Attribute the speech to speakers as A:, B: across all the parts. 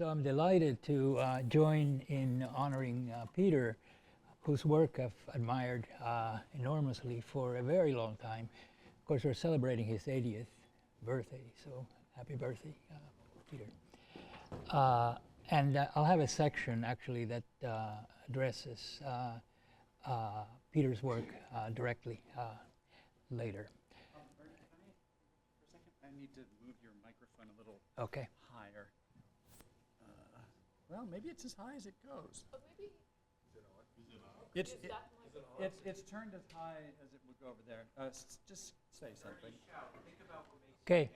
A: So I'm delighted to join in honoring Peter, whose work I've admired enormously for a very long time. Of course, we're celebrating his 80th birthday, so happy birthday, Peter. And I'll have a section, actually, that addresses Peter's work directly later.
B: Ernie, can I, for a second, I need to move your microphone a little
A: Okay.
B: higher. Well, maybe it's as high as it goes.
C: Oh, maybe.
B: It's turned as high as it would go over there. Just say something.
A: Okay.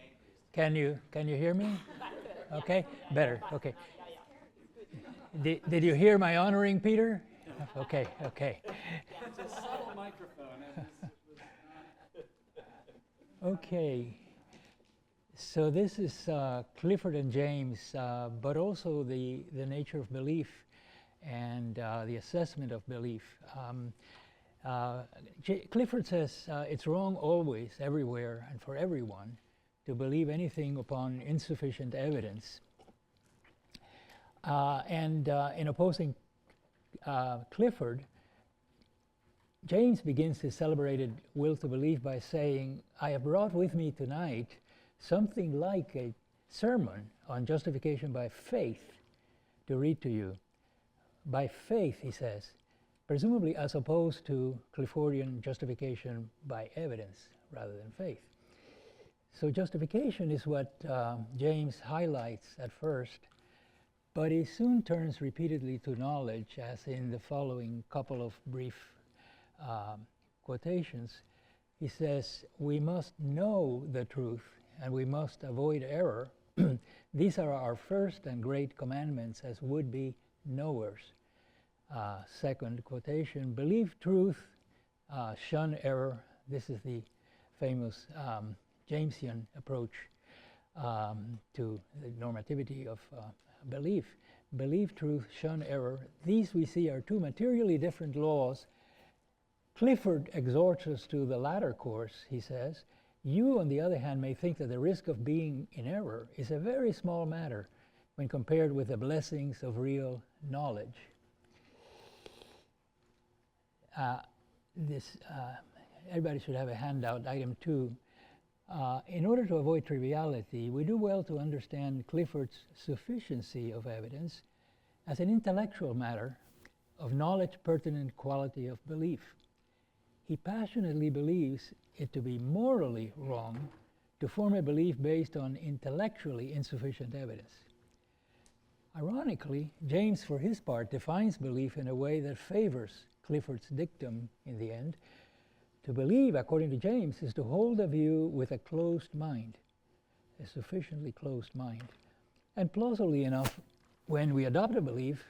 A: Can you hear me? Okay. Better. Okay. Did you hear my honoring Peter? Okay. Okay.
B: It's a subtle microphone.
A: Okay. So this is Clifford and James, but also the nature of belief and the assessment of belief. Clifford says it's wrong always, everywhere, and for everyone to believe anything upon insufficient evidence. And in opposing Clifford, James begins his celebrated will to believe by saying, I have brought with me tonight something like a sermon on justification by faith to read to you. By faith, he says, presumably as opposed to Cliffordian justification by evidence rather than faith. So justification is what James highlights at first, but he soon turns repeatedly to knowledge, as in the following couple of brief quotations. He says, we must know the truth and we must avoid error. These are our first and great commandments as would-be knowers. Second quotation, believe truth, shun error. This is the famous Jamesian approach to the normativity of belief. Believe truth, shun error. These we see are two materially different laws. Clifford exhorts us to the latter course, he says. You, on the other hand, may think that the risk of being in error is a very small matter when compared with the blessings of real knowledge. Everybody should have a handout, item 2. In order to avoid triviality, we do well to understand Clifford's sufficiency of evidence as an intellectual matter of knowledge-pertinent quality of belief. He passionately believes it to be morally wrong to form a belief based on intellectually insufficient evidence. Ironically, James, for his part, defines belief in a way that favors Clifford's dictum in the end. To believe, according to James, is to hold a view with a closed mind, a sufficiently closed mind. And plausibly enough, when we adopt a belief,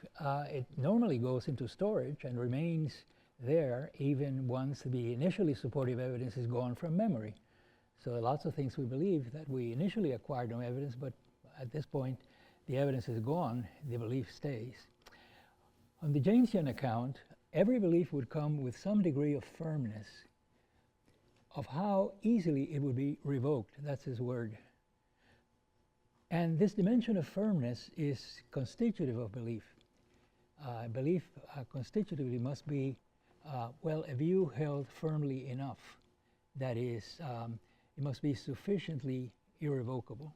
A: it normally goes into storage and remains there even once the initially supportive evidence is gone from memory. So lots of things we believe that we initially acquired no evidence, but at this point the evidence is gone, the belief stays. On the Jamesian account, every belief would come with some degree of firmness, of how easily it would be revoked. That's his word. And this dimension of firmness is constitutive of belief. Belief constitutively must be a view held firmly enough. That is, it must be sufficiently irrevocable.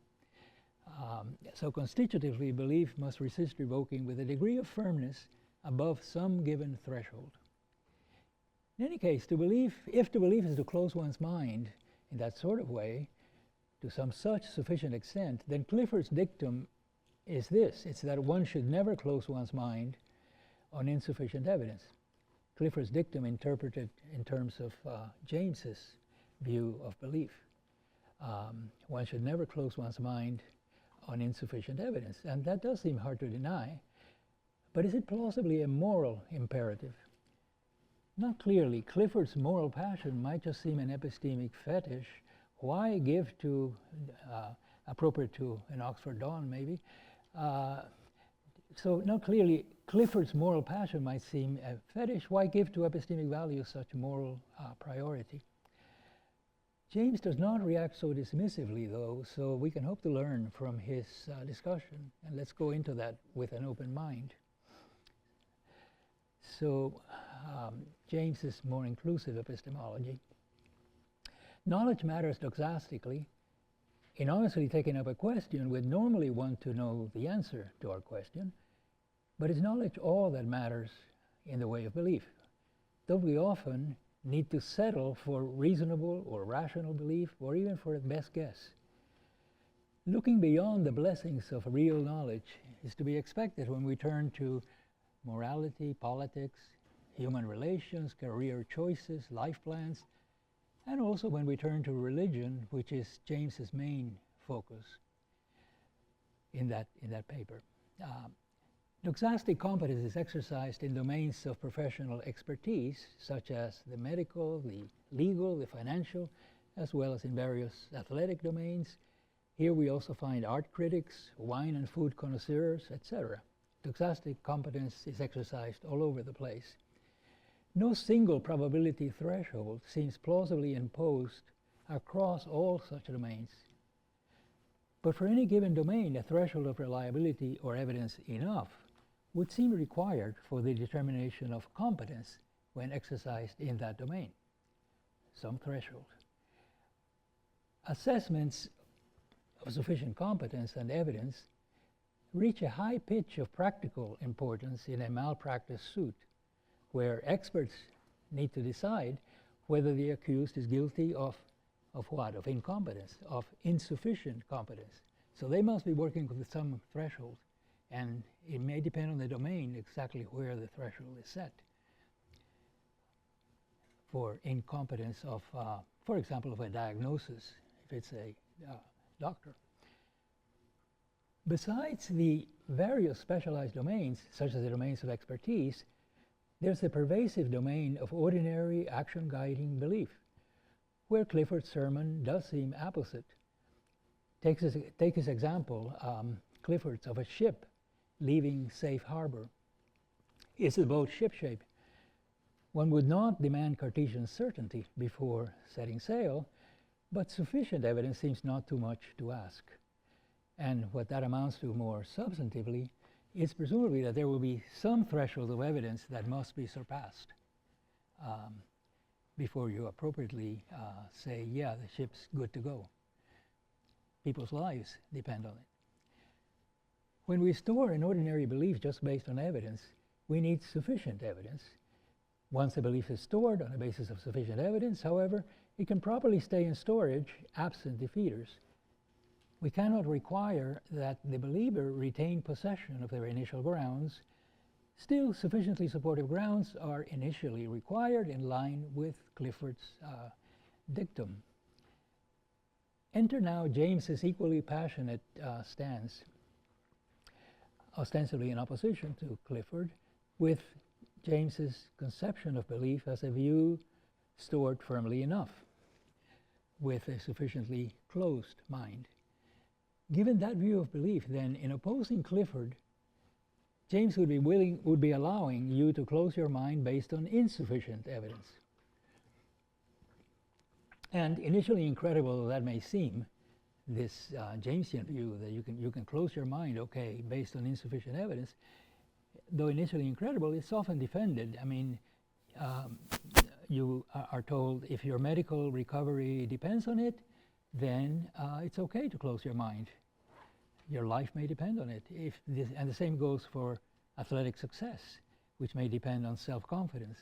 A: So constitutively, belief must resist revoking with a degree of firmness above some given threshold. In any case, if to believe is to close one's mind in that sort of way, to some such sufficient extent, then Clifford's dictum is this. It's that one should never close one's mind on insufficient evidence. Clifford's dictum interpreted in terms of James's view of belief. One should never close one's mind on insufficient evidence. And that does seem hard to deny. But is it plausibly a moral imperative? Not clearly. Clifford's moral passion might just seem an epistemic fetish. Why give to, appropriate to an Oxford Dawn maybe? So not clearly, Clifford's moral passion might seem a fetish. Why give to epistemic value such moral priority? James does not react so dismissively, though, so we can hope to learn from his discussion, and let's go into that with an open mind. So, James is more inclusive epistemology. Knowledge matters doxastically. In honestly taking up a question, we'd normally want to know the answer to our question, but is knowledge all that matters in the way of belief? Don't we often need to settle for reasonable or rational belief, or even for a best guess? Looking beyond the blessings of real knowledge is to be expected when we turn to morality, politics, human relations, career choices, life plans, and also when we turn to religion, which is James's main focus in that paper. Doxastic competence is exercised in domains of professional expertise, such as the medical, the legal, the financial, as well as in various athletic domains. Here we also find art critics, wine and food connoisseurs, etc. Doxastic competence is exercised all over the place. No single probability threshold seems plausibly imposed across all such domains. But for any given domain, a threshold of reliability or evidence enough would seem required for the determination of competence when exercised in that domain. Some threshold. Assessments of sufficient competence and evidence reach a high pitch of practical importance in a malpractice suit, where experts need to decide whether the accused is guilty of what? Of incompetence, of insufficient competence. So they must be working with some threshold, and it may depend on the domain exactly where the threshold is set for incompetence of, for example, of a diagnosis, if it's a doctor. Besides the various specialized domains, such as the domains of expertise, there's the pervasive domain of ordinary action-guiding belief, where Clifford's sermon does seem apposite. Take his example, Clifford's, of a ship leaving safe harbor. Is the boat shipshape? One would not demand Cartesian certainty before setting sail, but sufficient evidence seems not too much to ask. And what that amounts to more substantively is presumably that there will be some threshold of evidence that must be surpassed before you appropriately say, yeah, the ship's good to go. People's lives depend on it. When we store an ordinary belief just based on evidence, we need sufficient evidence. Once a belief is stored on the basis of sufficient evidence, however, it can properly stay in storage absent defeaters. We cannot require that the believer retain possession of their initial grounds. Still, sufficiently supportive grounds are initially required in line with Clifford's dictum. Enter now James's equally passionate stance, ostensibly in opposition to Clifford, with James's conception of belief as a view stored firmly enough, with a sufficiently closed mind. Given that view of belief, then, in opposing Clifford, James would be allowing you to close your mind based on insufficient evidence. And initially incredible that may seem, this Jamesian view that you can close your mind, okay, based on insufficient evidence, though initially incredible, it's often defended. I mean, you are told if your medical recovery depends on it, then it's okay to close your mind. Your life may depend on it. And the same goes for athletic success, which may depend on self-confidence.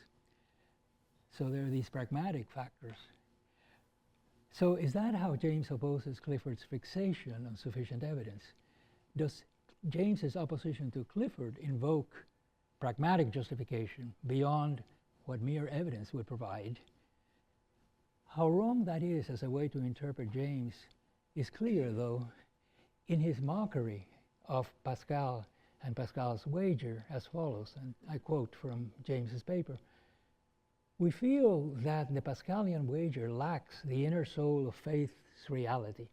A: So there are these pragmatic factors. So is that how James opposes Clifford's fixation on sufficient evidence? Does James's opposition to Clifford invoke pragmatic justification beyond what mere evidence would provide? How wrong that is as a way to interpret James is clear, though, in his mockery of Pascal and Pascal's wager as follows, and I quote from James's paper. We feel that the Pascalian wager lacks the inner soul of faith's reality,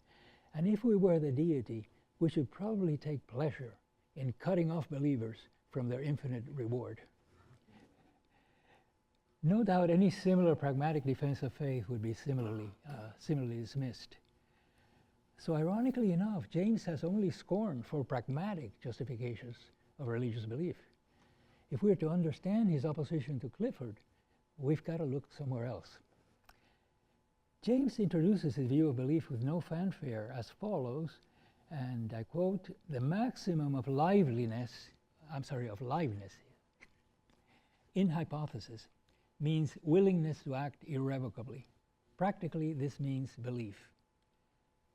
A: and if we were the deity, we should probably take pleasure in cutting off believers from their infinite reward. No doubt any similar pragmatic defense of faith would be similarly dismissed. So ironically enough, James has only scorn for pragmatic justifications of religious belief. If we're to understand his opposition to Clifford, we've got to look somewhere else. James introduces his view of belief with no fanfare as follows, and I quote, "The maximum of liveliness in hypothesis means willingness to act irrevocably. Practically, this means belief."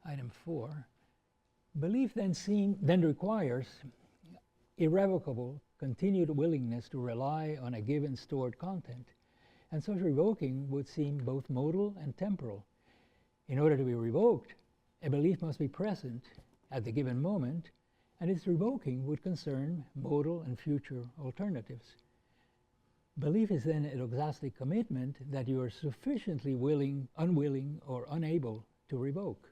A: Item 4, belief then requires irrevocable, continued willingness to rely on a given stored content, and such revoking would seem both modal and temporal. In order to be revoked, a belief must be present at the given moment, and its revoking would concern modal and future alternatives. Belief is then an exhaustive commitment that you are sufficiently unwilling, or unable to revoke.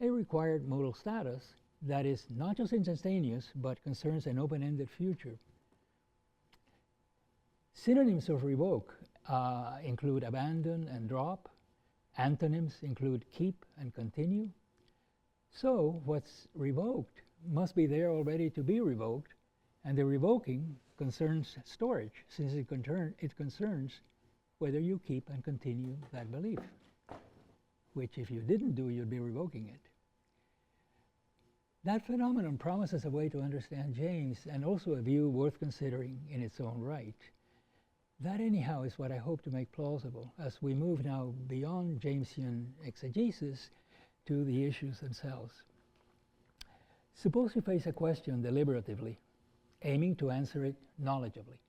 A: A required modal status that is not just instantaneous, but concerns an open-ended future. Synonyms of revoke include abandon and drop. Antonyms include keep and continue. So what's revoked must be there already to be revoked, and the revoking concerns storage, since it concerns whether you keep and continue that belief, which if you didn't do, you'd be revoking it. That phenomenon promises a way to understand James, and also a view worth considering in its own right. That anyhow is what I hope to make plausible as we move now beyond Jamesian exegesis to the issues themselves. Suppose you face a question deliberatively, aiming to answer it knowledgeably,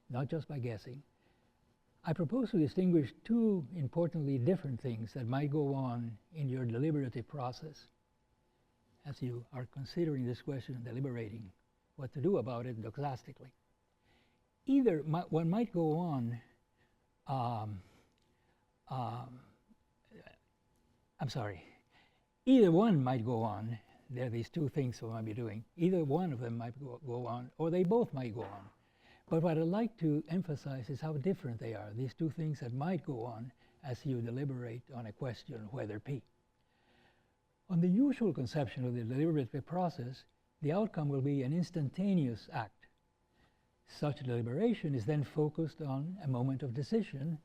A: not just by guessing. I propose to distinguish two importantly different things that might go on in your deliberative process as you are considering this question and deliberating what to do about it doxastically. Either one might go on, either one might go on. There are these two things we might be doing. Either one of them might go on, or they both might go on. But what I'd like to emphasize is how different they are, these two things that might go on as you deliberate on a question, whether P. On the usual conception of the deliberative process, the outcome will be an instantaneous act. Such deliberation is then focused on a moment of decision,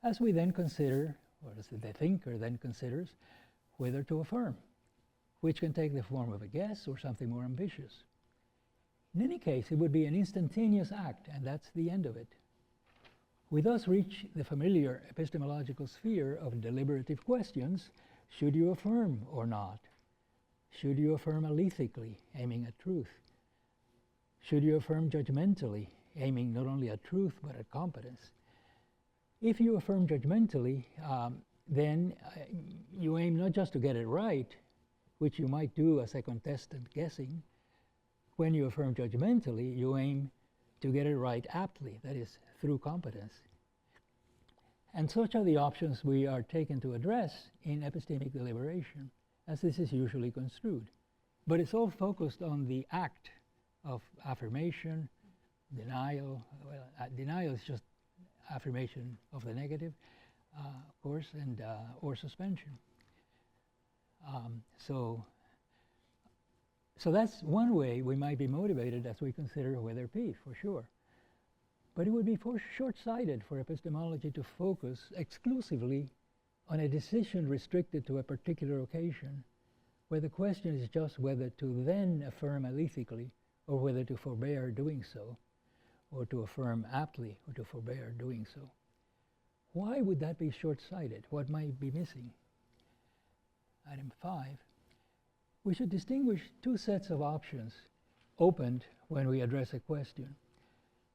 A: as we then consider, or as the thinker then considers, whether to affirm, which can take the form of a guess or something more ambitious. In any case, it would be an instantaneous act, and that's the end of it. We thus reach the familiar epistemological sphere of deliberative questions: should you affirm or not? Should you affirm alethically, aiming at truth? Should you affirm judgmentally, aiming not only at truth but at competence? If you affirm judgmentally, then you aim not just to get it right, which you might do as a contestant guessing. When you affirm judgmentally, you aim to get it right aptly, that is, through competence. And such are the options we are taken to address in epistemic deliberation, as this is usually construed. But it's all focused on the act of affirmation, denial. Well, denial is just affirmation of the negative, of course, and or suspension. So that's one way we might be motivated as we consider whether P, for sure. But it would be short-sighted for epistemology to focus exclusively on a decision restricted to a particular occasion, where the question is just whether to then affirm alethically, or whether to forbear doing so, or to affirm aptly, or to forbear doing so. Why would that be short-sighted? What might be missing? Item 5. We should distinguish two sets of options opened when we address a question.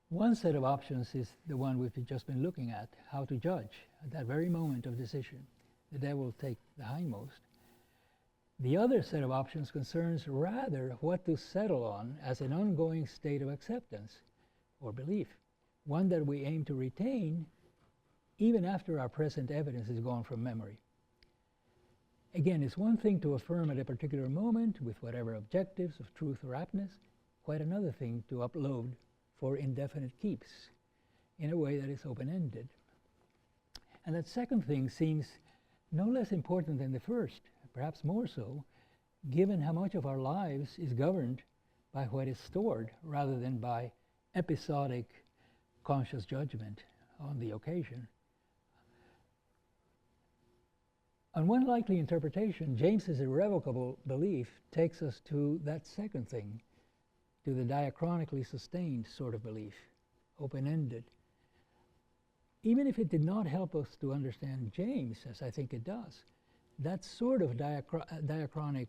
A: One set of options is the one we've just been looking at, how to judge at that very moment of decision. The devil will take the hindmost. The other set of options concerns rather what to settle on as an ongoing state of acceptance or belief, one that we aim to retain even after our present evidence is gone from memory. Again, it's one thing to affirm at a particular moment with whatever objectives of truth or aptness, quite another thing to upload for indefinite keeps. in a way that is open-ended. And that second thing seems no less important than the first, perhaps more so, given how much of our lives is governed by what is stored rather than by episodic conscious judgment on the occasion. On one likely interpretation, James's irrevocable belief takes us to that second thing, to the diachronically sustained sort of belief, open-ended. Even if it did not help us to understand James, as I think it does, that sort of diachronic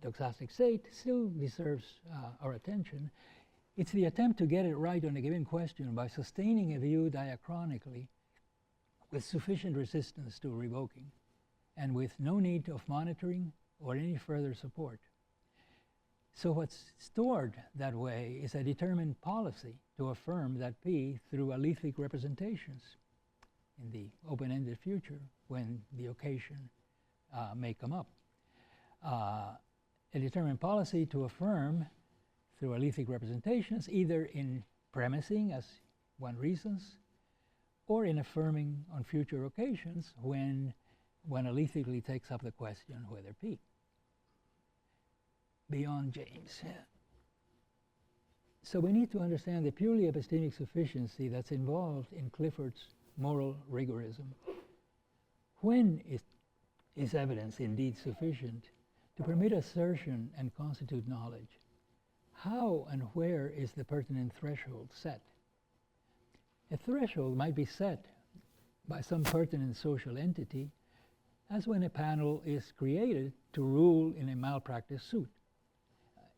A: doxastic state still deserves our attention. It's the attempt to get it right on a given question by sustaining a view diachronically with sufficient resistance to revoking and with no need of monitoring or any further support. So what's stored that way is a determined policy to affirm that P through alethic representations in the open-ended future when the occasion may come up. A determined policy to affirm through alethic representations either in premising, as one reasons, or in affirming on future occasions when one alethically takes up the question whether P. Beyond James. So we need to understand the purely epistemic sufficiency that's involved in Clifford's moral rigorism. When is evidence indeed sufficient to permit assertion and constitute knowledge? How and where is the pertinent threshold set? A threshold might be set by some pertinent social entity, as when a panel is created to rule in a malpractice suit.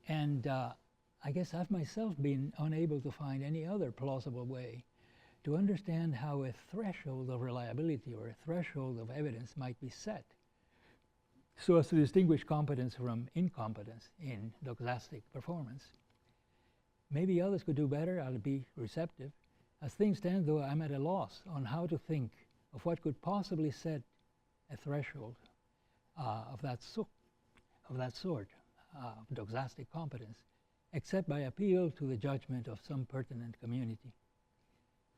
A: And I guess I've myself been unable to find any other plausible way to understand how a threshold of reliability or a threshold of evidence might be set so as to distinguish competence from incompetence in doxastic performance. Maybe others could do better. I'll be receptive. As things stand, though, I'm at a loss on how to think of what could possibly set a threshold of that sort, doxastic competence, except by appeal to the judgment of some pertinent community.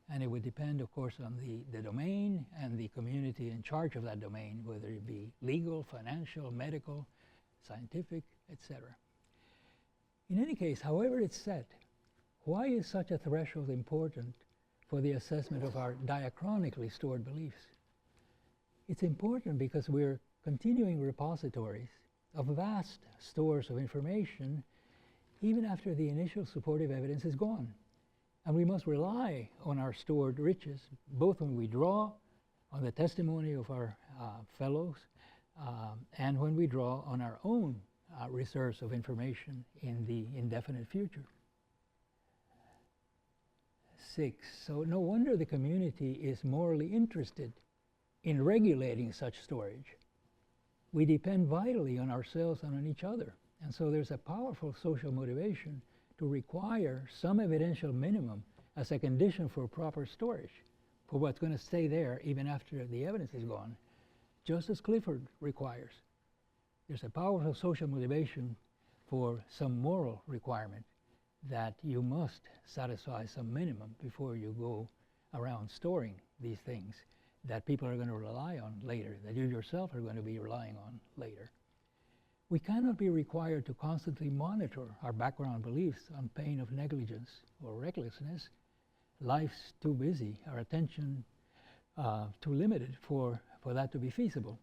A: And it would depend, of course, on the domain and the community in charge of that domain, whether it be legal, financial, medical, scientific, etc. In any case, however it's set, why is such a threshold important for the assessment of our diachronically stored beliefs? It's important because we're continuing repositories of vast stores of information even after the initial supportive evidence is gone. And we must rely on our stored riches, both when we draw on the testimony of our fellows and when we draw on our own reserves of information in the indefinite future. 6, so no wonder the community is morally interested in regulating such storage. We depend vitally on ourselves and on each other. And so there's a powerful social motivation to require some evidential minimum as a condition for proper storage, for what's going to stay there even after the evidence is gone, just as Clifford requires. There's a powerful social motivation for some moral requirement that you must satisfy some minimum before you go around storing these things that people are going to rely on later, that you yourself are going to be relying on later. We cannot be required to constantly monitor our background beliefs on pain of negligence or recklessness. Life's too busy, our attention too limited for that to be feasible.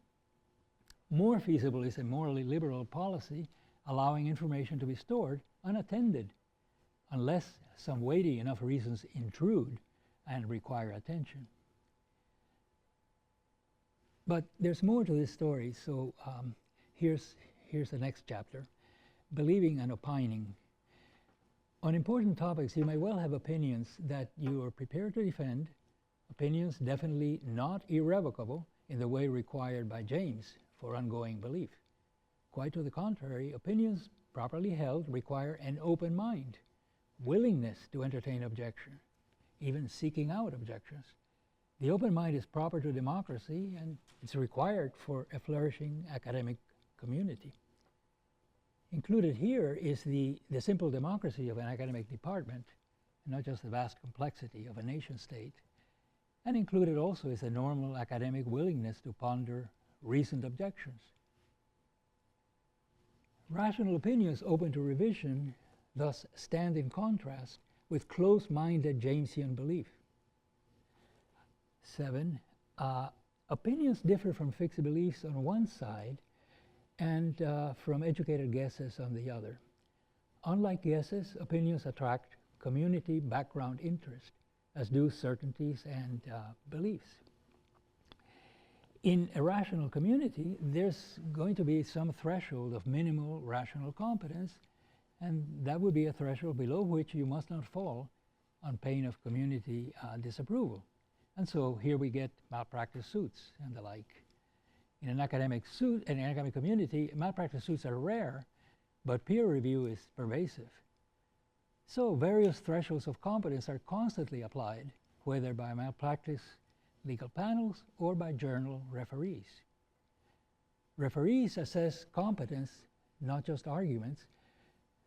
A: More feasible is a morally liberal policy allowing information to be stored unattended unless some weighty enough reasons intrude and require attention. But there's more to this story, so here's the next chapter, believing and opining. On important topics, you may well have opinions that you are prepared to defend, opinions definitely not irrevocable in the way required by James for ongoing belief. Quite to the contrary, opinions properly held require an open mind, willingness to entertain objection, even seeking out objections. The open mind is proper to democracy, and it's required for a flourishing academic community. Included here is the simple democracy of an academic department not just the vast complexity of a nation state. And included also is a normal academic willingness to ponder reasoned objections. Rational opinions open to revision thus stand in contrast with close-minded Jamesian belief. 7. Opinions differ from fixed beliefs on one side and from educated guesses on the other. Unlike guesses, opinions attract community background interest, as do certainties and beliefs. In a rational community, there's going to be some threshold of minimal rational competence, and that would be a threshold below which you must not fall on pain of community disapproval. And so here we get malpractice suits and the like. In an academic community, malpractice suits are rare, but peer review is pervasive. So various thresholds of competence are constantly applied, whether by malpractice legal panels or by journal referees. Referees assess competence, not just arguments,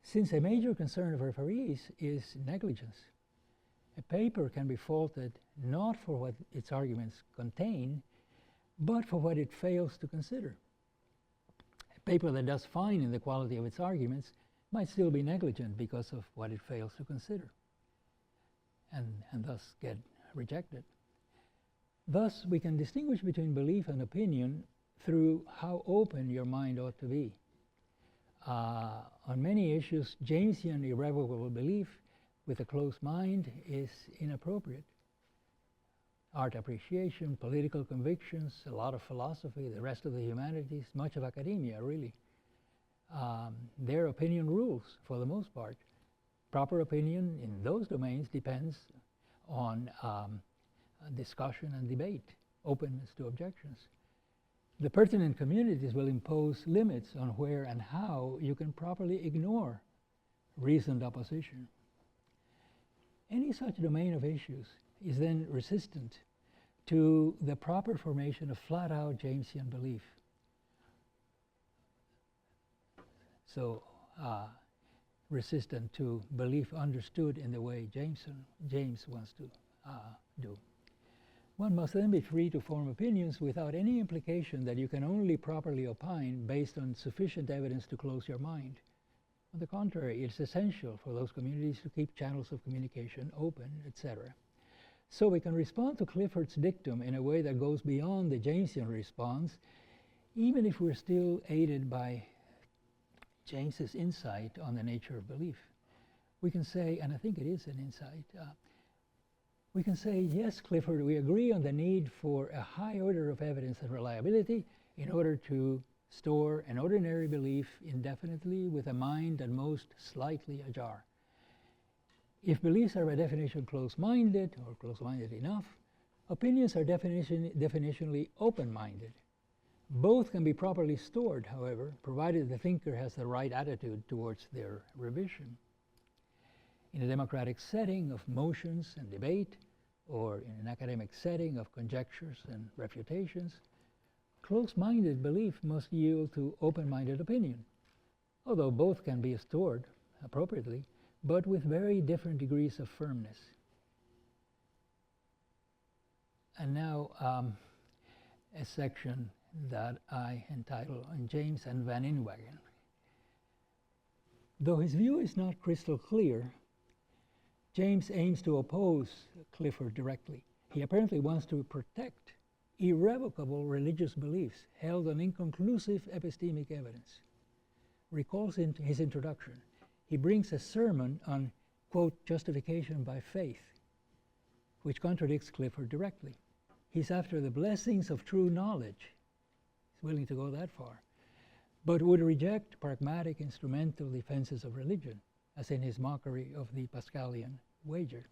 A: since a major concern of referees is negligence. A paper can be faulted not for what its arguments contain, but for what it fails to consider. A paper that does fine in the quality of its arguments might still be negligent because of what it fails to consider, and thus get rejected. Thus, we can distinguish between belief and opinion through how open your mind ought to be. On many issues, Jamesian irrevocable belief with a closed mind is inappropriate. Art appreciation, political convictions, a lot of philosophy, the rest of the humanities, much of academia, really. Their opinion rules for the most part. Proper opinion in those domains depends on discussion and debate, openness to objections. The pertinent communities will impose limits on where and how you can properly ignore reasoned opposition. Any such domain of issues is then resistant to the proper formation of flat-out Jamesian belief. So, resistant to belief understood in the way James wants to do. One must then be free to form opinions without any implication that you can only properly opine based on sufficient evidence to close your mind. On the contrary, it's essential for those communities to keep channels of communication open, etc. So we can respond to Clifford's dictum in a way that goes beyond the Jamesian response, even if we're still aided by James's insight on the nature of belief. We can say, and I think it is an insight, we can say, yes, Clifford, we agree on the need for a high order of evidence and reliability in order to store an ordinary belief indefinitely with a mind at most slightly ajar. If beliefs are by definition close-minded or close-minded enough, opinions are definitionally open-minded. Both can be properly stored, however, provided the thinker has the right attitude towards their revision. In a democratic setting of motions and debate, or in an academic setting of conjectures and refutations, close-minded belief must yield to open-minded opinion, although both can be stored appropriately, but with very different degrees of firmness. And now a section that I entitle On James and Van Inwagen. Though his view is not crystal clear, James aims to oppose Clifford directly. He apparently wants to protect irrevocable religious beliefs held on inconclusive epistemic evidence. Recalls in his introduction, he brings a sermon on, quote, justification by faith, which contradicts Clifford directly. He's after the blessings of true knowledge. He's willing to go that far, but would reject pragmatic instrumental defenses of religion, as in his mockery of the Pascalian wager.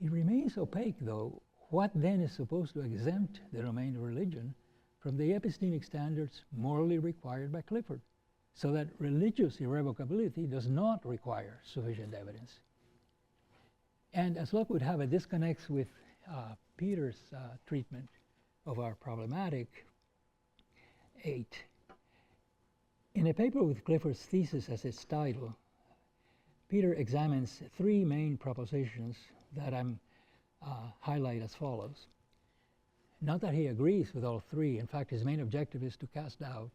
A: It remains opaque, though, what then is supposed to exempt the domain of religion from the epistemic standards morally required by Clifford, so that religious irrevocability does not require sufficient evidence. And as luck would have it, this connects with Peter's treatment of our problematic 8. In a paper with Clifford's thesis as its title, Peter examines three main propositions that I'm highlight as follows. Not that he agrees with all three. In fact, his main objective is to cast doubt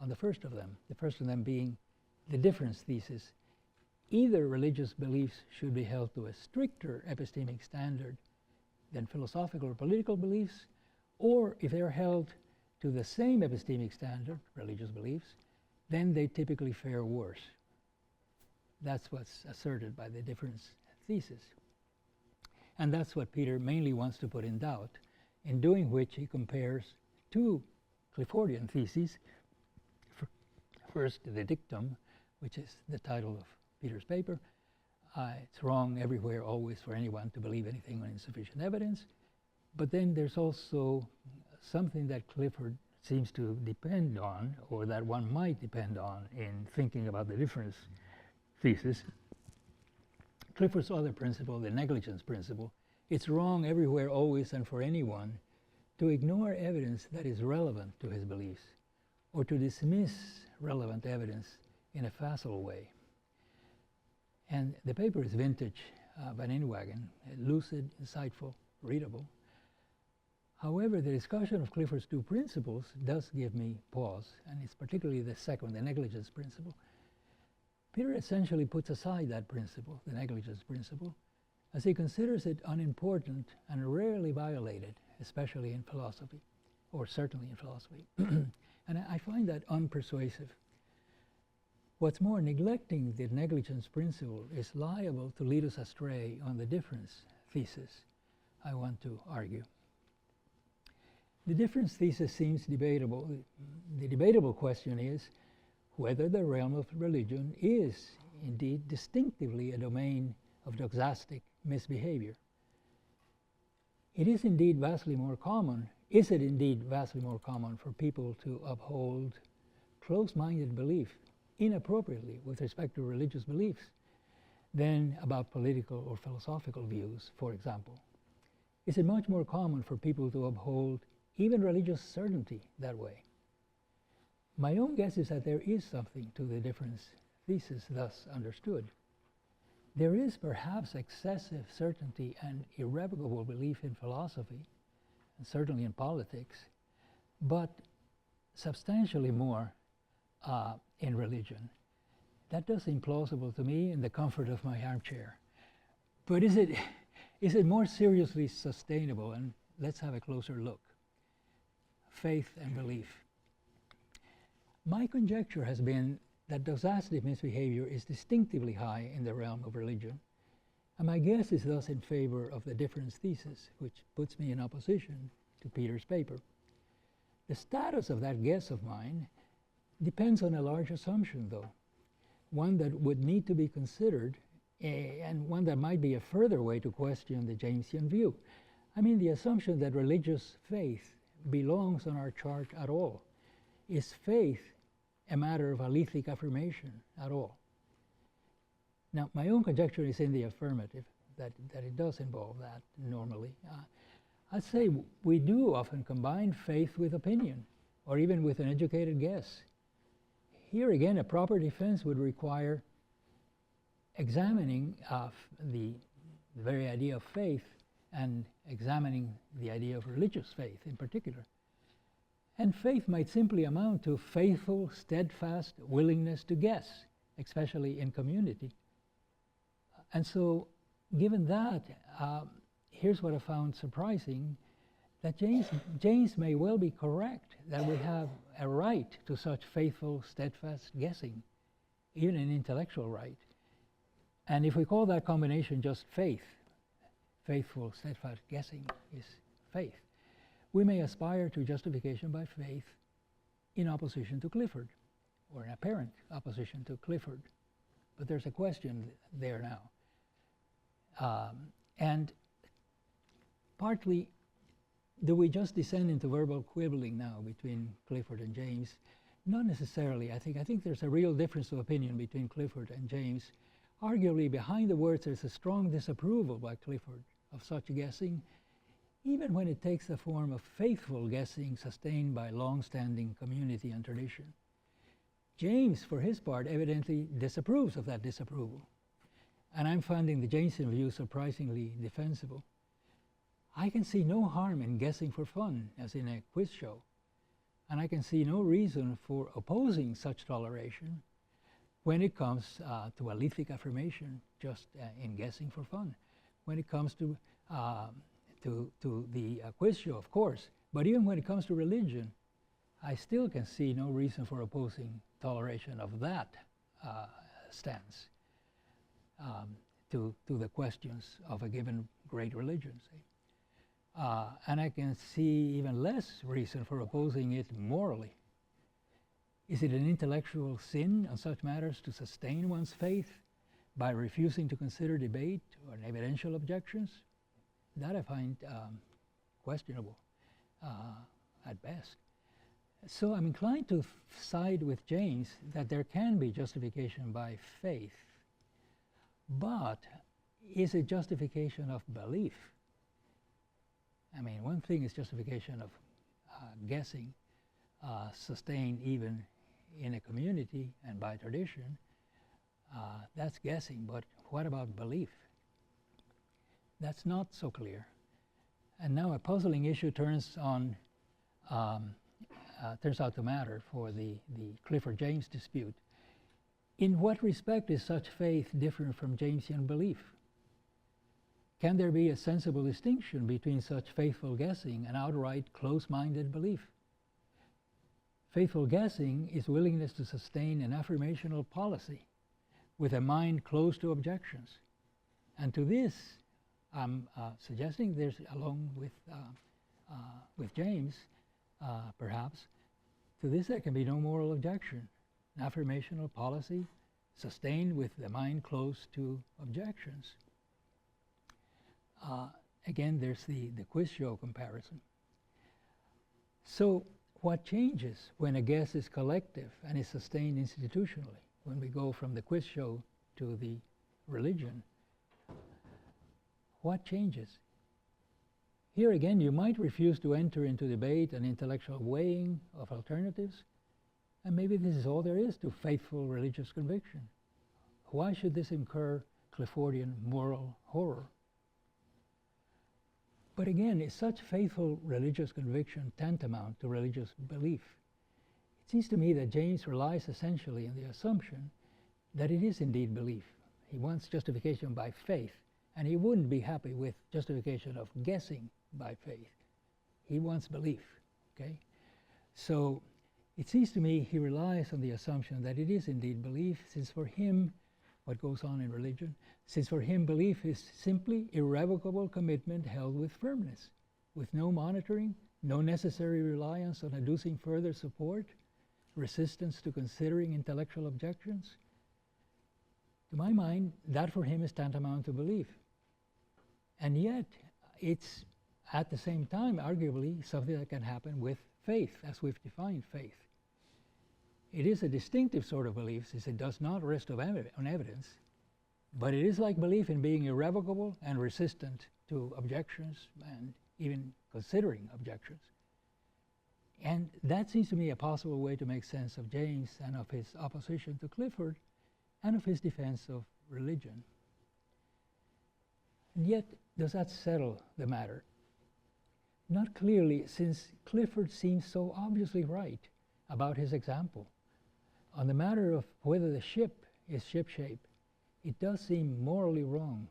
A: on the first of them. The first of them being the difference thesis. Either religious beliefs should be held to a stricter epistemic standard than philosophical or political beliefs, or if they're held to the same epistemic standard, religious beliefs, then they typically fare worse. That's what's asserted by the difference thesis. And that's what Peter mainly wants to put in doubt, in doing which he compares two Cliffordian theses. First, the dictum, which is the title of Peter's paper. It's wrong everywhere, always, for anyone to believe anything on insufficient evidence. But then there's also something that Clifford seems to depend on, or that one might depend on in thinking about the difference thesis. Clifford's other principle, the negligence principle, it's wrong everywhere, always, and for anyone to ignore evidence that is relevant to his beliefs, or to dismiss relevant evidence in a facile way. And the paper is vintage by Inwagen, lucid, insightful, readable. However, the discussion of Clifford's two principles does give me pause, and it's particularly the second, the negligence principle. Peter essentially puts aside that principle, the negligence principle, as he considers it unimportant and rarely violated, especially in philosophy, or certainly in philosophy. And I find that unpersuasive. What's more, neglecting the negligence principle is liable to lead us astray on the difference thesis I want to argue. The difference thesis seems debatable. The debatable question is whether the realm of religion is indeed distinctively a domain of doxastic misbehavior. It is indeed vastly more common. Is it indeed vastly more common for people to uphold close-minded belief inappropriately with respect to religious beliefs than about political or philosophical views, for example? Is it much more common for people to uphold even religious certainty that way? My own guess is that there is something to the difference thesis thus understood. There is perhaps excessive certainty and irrevocable belief in philosophy, and certainly in politics, but substantially more in religion. That does seem plausible to me in the comfort of my armchair. But is it more seriously sustainable? And let's have a closer look. Faith and belief. My conjecture has been that doxastic misbehavior is distinctively high in the realm of religion, and my guess is thus in favor of the difference thesis, which puts me in opposition to Peter's paper. The status of that guess of mine depends on a large assumption, though, one that would need to be considered, and one that might be a further way to question the Jamesian view. I mean the assumption that religious faith belongs on our chart at all. Is faith a matter of alethic affirmation at all? Now, my own conjecture is in the affirmative, that it does involve that normally. I'd say we do often combine faith with opinion, or even with an educated guess. Here again, a proper defense would require examining the very idea of faith and examining the idea of religious faith in particular. And faith might simply amount to faithful, steadfast willingness to guess, especially in community. And so, given that, here's what I found surprising, that James may well be correct, that we have a right to such faithful, steadfast guessing, even an intellectual right. And if we call that combination just faith, faithful, steadfast guessing is faith, we may aspire to justification by faith in opposition to Clifford, or in apparent opposition to Clifford. But there's a question there now. And partly, do we just descend into verbal quibbling now between Clifford and James? Not necessarily. I think there's a real difference of opinion between Clifford and James. Arguably, behind the words, there's a strong disapproval by Clifford of such guessing, even when it takes the form of faithful guessing sustained by long-standing community and tradition. James, for his part, evidently disapproves of that disapproval. and I'm finding the Jamesian view surprisingly defensible. I can see no harm in guessing for fun, as in a quiz show, and I can see no reason for opposing such toleration when it comes to a lithic affirmation, just in guessing for fun. When it comes to the quiz show, of course, but even when it comes to religion, I still can see no reason for opposing toleration of that stance to the questions of a given great religion, say. And I can see even less reason for opposing it morally. Is it an intellectual sin on such matters to sustain one's faith by refusing to consider debate or evidential objections? That I find questionable at best. So I'm inclined to side with James that there can be justification by faith, but is it justification of belief? I mean, one thing is justification of guessing, sustained even in a community and by tradition. That's guessing, but what about belief? That's not so clear. And now a puzzling issue turns out to matter for the Clifford-James dispute. In what respect is such faith different from Jamesian belief? Can there be a sensible distinction between such faithful guessing and outright close-minded belief? Faithful guessing is willingness to sustain an affirmational policy with a mind closed to objections. And to this, I'm suggesting there's, along with James, perhaps, to this there can be no moral objection. An affirmational policy sustained with the mind closed to objections. Again, there's the quiz show comparison. So what changes when a guess is collective and is sustained institutionally, when we go from the quiz show to the religion? What changes? Here again, you might refuse to enter into debate and intellectual weighing of alternatives, and maybe this is all there is to faithful religious conviction. Why should this incur Cliffordian moral horror? But again, is such faithful religious conviction tantamount to religious belief? It seems to me that James relies essentially on the assumption that it is indeed belief. He wants justification by faith, and he wouldn't be happy with justification of guessing by faith. He wants belief, okay? So it seems to me he relies on the assumption that it is indeed belief, since for him, what goes on in religion, since for him belief is simply irrevocable commitment held with firmness, with no monitoring, no necessary reliance on adducing further support, resistance to considering intellectual objections. To my mind, that for him is tantamount to belief. And yet, it's at the same time, arguably, something that can happen with faith, as we've defined faith. It is a distinctive sort of belief, since it does not rest on evidence, but it is like belief in being irrevocable and resistant to objections and even considering objections. And that seems to me a possible way to make sense of James and of his opposition to Clifford and of his defense of religion. And yet, does that settle the matter? Not clearly, since Clifford seems so obviously right about his example. On the matter of whether the ship is ship-shape, it does seem morally wrong,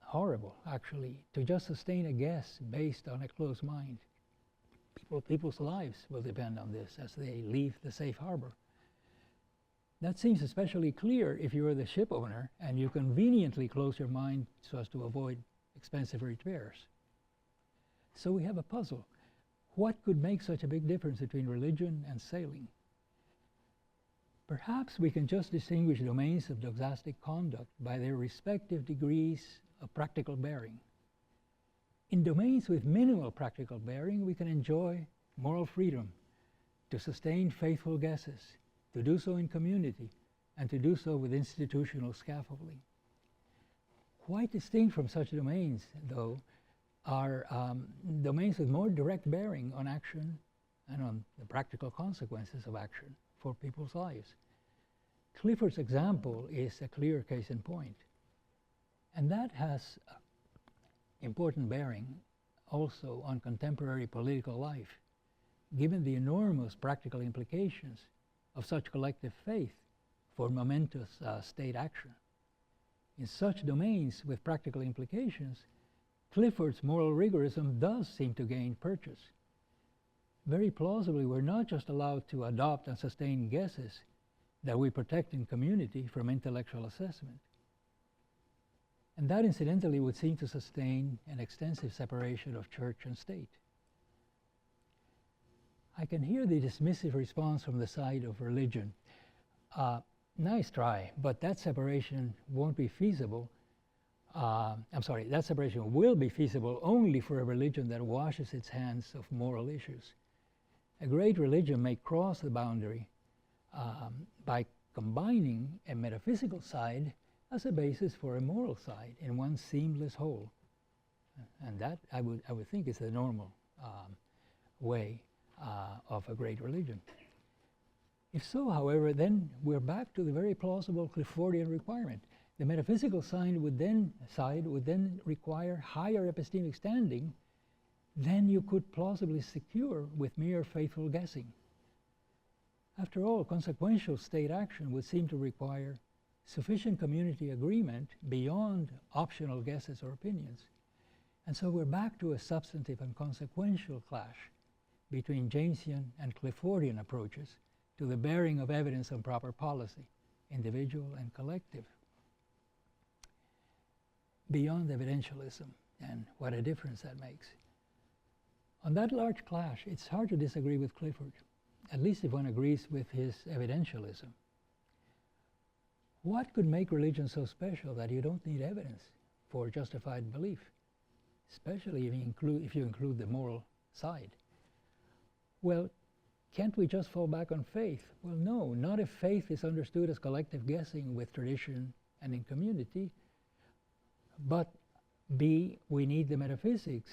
A: horrible actually, to just sustain a guess based on a closed mind. People's lives will depend on this as they leave the safe harbor. That seems especially clear if you are the ship owner and you conveniently close your mind so as to avoid expensive repairs. So we have a puzzle. What could make such a big difference between religion and sailing? Perhaps we can just distinguish domains of doxastic conduct by their respective degrees of practical bearing. In domains with minimal practical bearing, we can enjoy moral freedom to sustain faithful guesses, to do so in community, and to do so with institutional scaffolding. Quite distinct from such domains, though, are domains with more direct bearing on action and on the practical consequences of action for people's lives. Clifford's example is a clear case in point. And that has important bearing also on contemporary political life, given the enormous practical implications of such collective faith for momentous state action. In such domains with practical implications, Clifford's moral rigorism does seem to gain purchase. Very plausibly, we're not just allowed to adopt and sustain guesses that we protect in community from intellectual assessment. And that incidentally would seem to sustain an extensive separation of church and state. I can hear the dismissive response from the side of religion. Nice try, but that separation won't be feasible. That separation will be feasible only for a religion that washes its hands of moral issues. A great religion may cross the boundary by combining a metaphysical side as a basis for a moral side in one seamless whole. And that, I would think, is the normal way of a great religion. If so, however, then we're back to the very plausible Cliffordian requirement. The metaphysical side would then require higher epistemic standing than you could plausibly secure with mere faithful guessing. After all, consequential state action would seem to require sufficient community agreement beyond optional guesses or opinions. And so we're back to a substantive and consequential clash between Jamesian and Cliffordian approaches to the bearing of evidence on proper policy, individual and collective. Beyond evidentialism, and what a difference that makes. On that large clash, it's hard to disagree with Clifford, at least if one agrees with his evidentialism. What could make religion so special that you don't need evidence for justified belief, especially if you include the moral side? Well, can't we just fall back on faith? Well, no, not if faith is understood as collective guessing with tradition and in community, but B, we need the metaphysics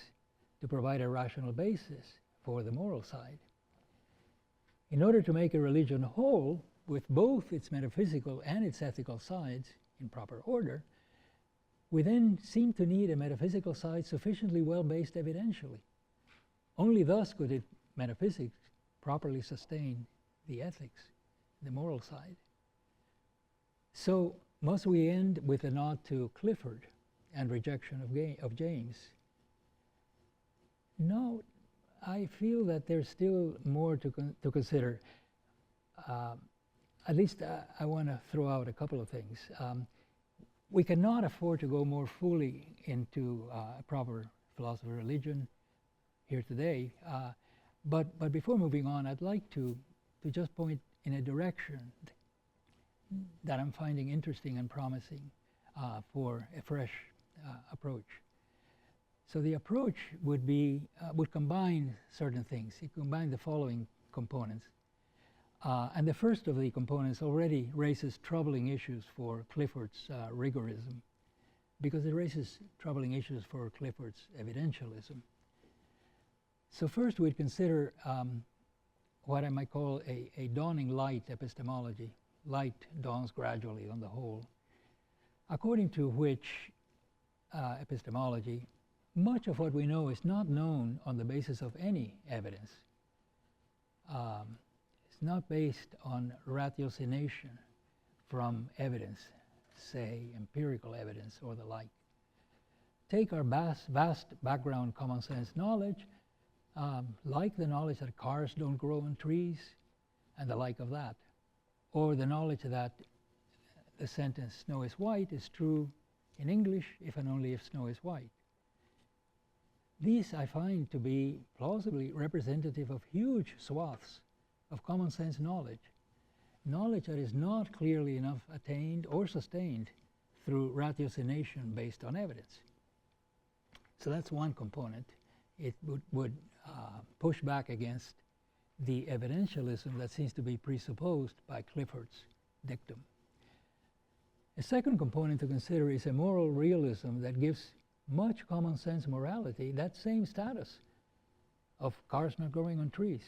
A: to provide a rational basis for the moral side. In order to make a religion whole, with both its metaphysical and its ethical sides in proper order, we then seem to need a metaphysical side sufficiently well-based evidentially. Only thus could metaphysics properly sustain the ethics, the moral side. So must we end with a nod to Clifford and rejection of James? No, I feel that there's still more to consider. At least I want to throw out a couple of things. We cannot afford to go more fully into a proper philosophy of religion here today. But before moving on, I'd like to just point in a direction that I'm finding interesting and promising for a fresh approach. So the approach would combine certain things. It combines the following components. And the first of the components already raises troubling issues for Clifford's rigorism, because it raises troubling issues for Clifford's evidentialism. So first we'd consider what I might call a dawning light epistemology. Light dawns gradually on the whole, according to which epistemology, much of what we know is not known on the basis of any evidence. It's not based on ratiocination from evidence, say empirical evidence or the like. Take our vast background common sense knowledge, like the knowledge that cars don't grow on trees and the like of that, or the knowledge that the sentence "snow is white" is true in English if and only if snow is white. These I find to be plausibly representative of huge swaths of common sense knowledge that is not clearly enough attained or sustained through ratiocination based on evidence. So that's one component. It would push back against the evidentialism that seems to be presupposed by Clifford's dictum. A second component to consider is a moral realism that gives much common sense morality that same status of cars not growing on trees,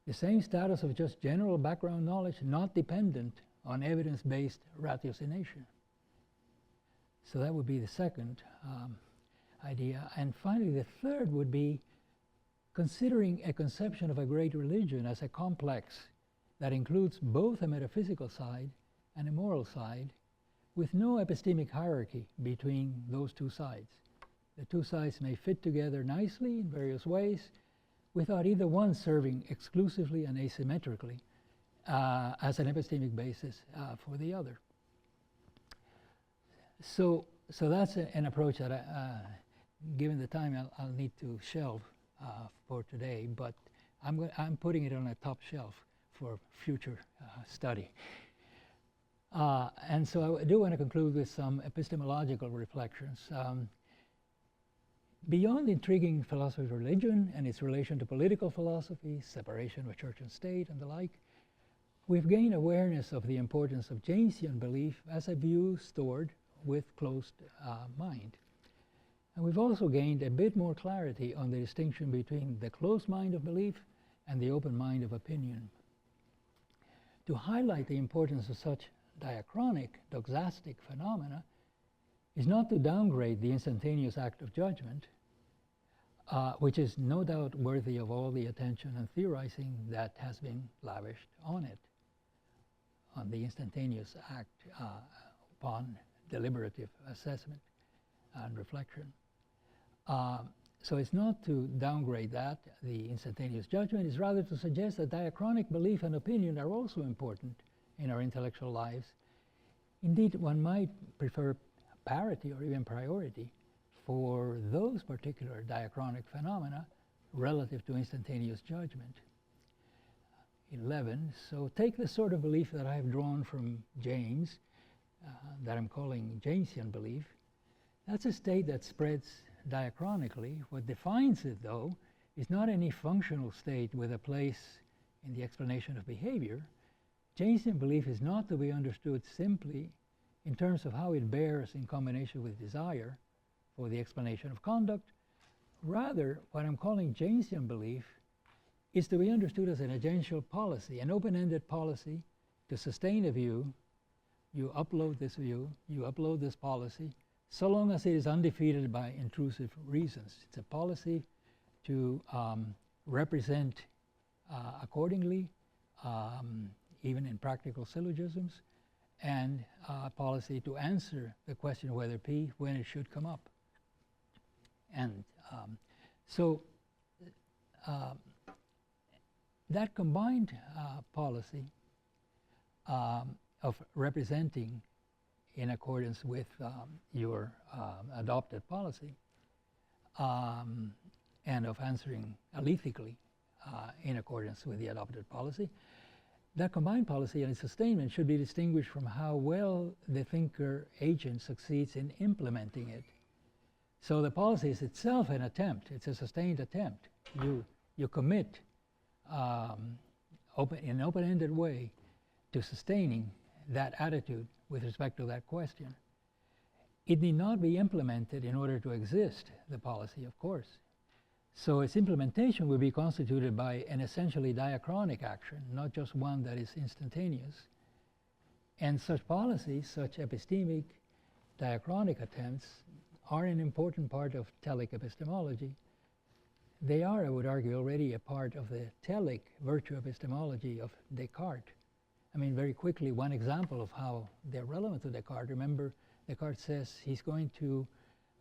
A: the same status of just general background knowledge not dependent on evidence-based ratiocination. So that would be the second idea. And finally, the third would be considering a conception of a great religion as a complex that includes both a metaphysical side and a moral side, with no epistemic hierarchy between those two sides. The two sides may fit together nicely in various ways, without either one serving exclusively and asymmetrically as an epistemic basis for the other. So that's an approach that, given the time, I'll need to shelve for today, but I'm putting it on a top shelf for future study. And so I do want to conclude with some epistemological reflections. Beyond the intriguing philosophy of religion and its relation to political philosophy, separation of church and state, and the like, we've gained awareness of the importance of Jamesian belief as a view stored with closed mind. And we've also gained a bit more clarity on the distinction between the closed mind of belief and the open mind of opinion. To highlight the importance of such diachronic, doxastic phenomena is not to downgrade the instantaneous act of judgment, which is no doubt worthy of all the attention and theorizing that has been lavished on it, on the instantaneous act upon deliberative assessment and reflection. So it's not to downgrade that, the instantaneous judgment, is rather to suggest that diachronic belief and opinion are also important in our intellectual lives. Indeed, one might prefer parity or even priority for those particular diachronic phenomena relative to instantaneous judgment. 11, so take the sort of belief that I have drawn from James, that I'm calling Jamesian belief. That's a state that spreads diachronically. What defines it, though, is not any functional state with a place in the explanation of behavior. Jamesian belief is not to be understood simply in terms of how it bears in combination with desire for the explanation of conduct. Rather, what I'm calling Jamesian belief is to be understood as an agential policy, an open-ended policy to sustain a view. You upload this view, you upload this policy, so long as it is undefeated by intrusive reasons. It's a policy to represent accordingly, even in practical syllogisms, and policy to answer the question of whether P, when it should come up. And so that combined policy of representing in accordance with your adopted policy and of answering alethically in accordance with the adopted policy, that combined policy and its sustainment should be distinguished from how well the thinker-agent succeeds in implementing it. So the policy is itself an attempt. It's a sustained attempt. You commit in an open-ended way to sustaining that attitude with respect to that question. It need not be implemented in order to exist, the policy, of course. So its implementation will be constituted by an essentially diachronic action, not just one that is instantaneous. And such policies, such epistemic diachronic attempts, are an important part of telic epistemology. They are, I would argue, already a part of the telic virtue epistemology of Descartes. I mean, very quickly, one example of how they're relevant to Descartes. Remember, Descartes says he's going to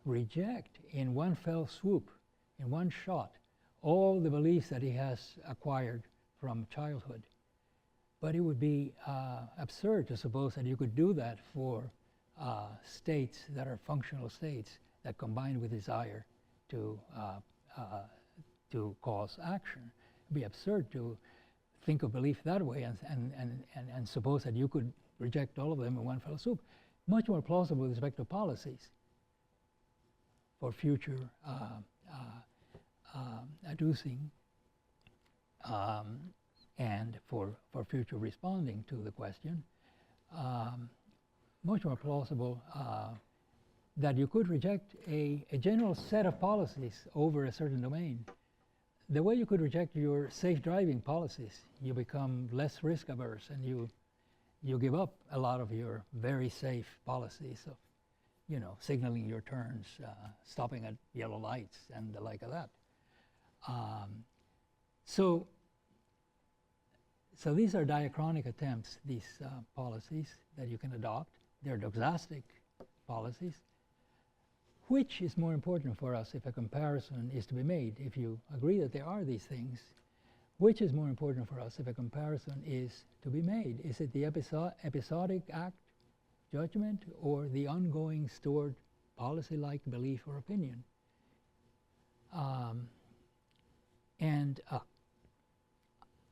A: reject in one fell swoop, in one shot, all the beliefs that he has acquired from childhood. But it would be absurd to suppose that you could do that for states that are functional states that combine with desire to cause action. It would be absurd to think of belief that way and suppose that you could reject all of them in one fell swoop. Much more plausible with respect to policies for future adducing and for future responding to the question. Much more plausible that you could reject a general set of policies over a certain domain. The way you could reject your safe driving policies, you become less risk averse and you give up a lot of your very safe policies of, signaling your turns, stopping at yellow lights, and the like of that. So these are diachronic attempts, these policies that you can adopt. They're doxastic policies. Which is more important for us if a comparison is to be made? If you agree that there are these things, which is more important for us if a comparison is to be made? Is it the episodic act, judgment, or the ongoing stored policy-like belief or opinion?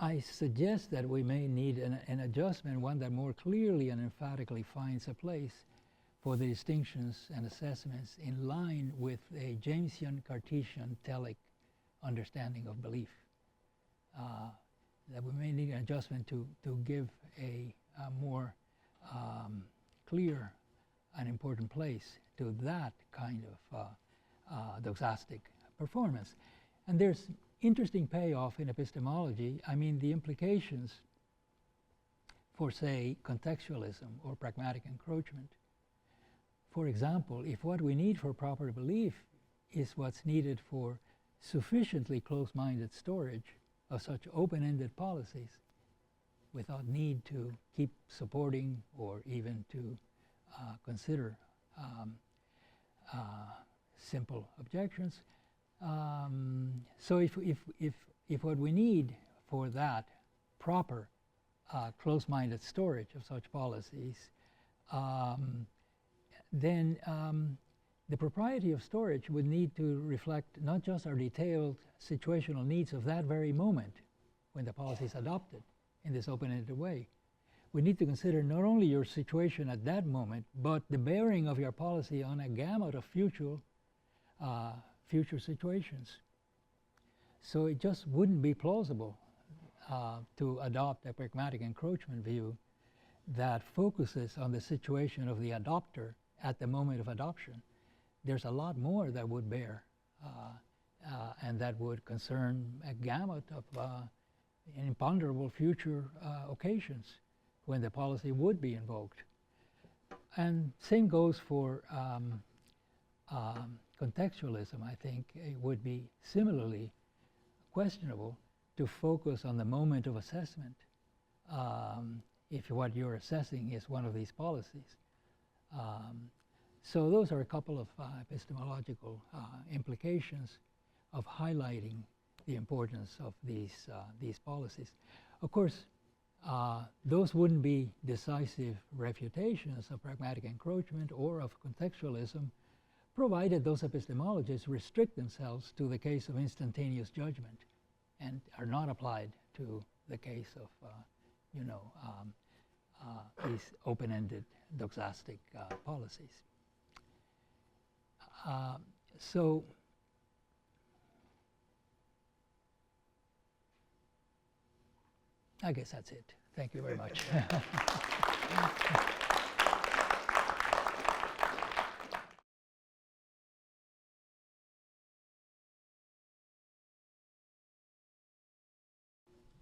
A: I suggest that we may need an adjustment, one that more clearly and emphatically finds a place for the distinctions and assessments in line with a Jamesian Cartesian telic understanding of belief. That we may need an adjustment to give a more clear and important place to that kind of doxastic performance. And there's interesting payoff in epistemology. I mean, the implications for, say, contextualism or pragmatic encroachment. For example, if what we need for proper belief is what's needed for sufficiently close-minded storage of such open-ended policies without need to keep supporting or even to consider simple objections. So if what we need for that proper close-minded storage of such policies, then the propriety of storage would need to reflect not just our detailed situational needs of that very moment when the policy is adopted in this open-ended way. We need to consider not only your situation at that moment, but the bearing of your policy on a gamut of future situations. So it just wouldn't be plausible to adopt a pragmatic encroachment view that focuses on the situation of the adopter at the moment of adoption. There's a lot more that would bear and that would concern a gamut of imponderable future occasions when the policy would be invoked. And same goes for contextualism. I think it would be similarly questionable to focus on the moment of assessment if what you're assessing is one of these policies. So those are a couple of epistemological implications of highlighting the importance of these policies. Of course, those wouldn't be decisive refutations of pragmatic encroachment or of contextualism, provided those epistemologies restrict themselves to the case of instantaneous judgment and are not applied to the case of, these open-ended doxastic policies. So I guess that's it. Thank you very much.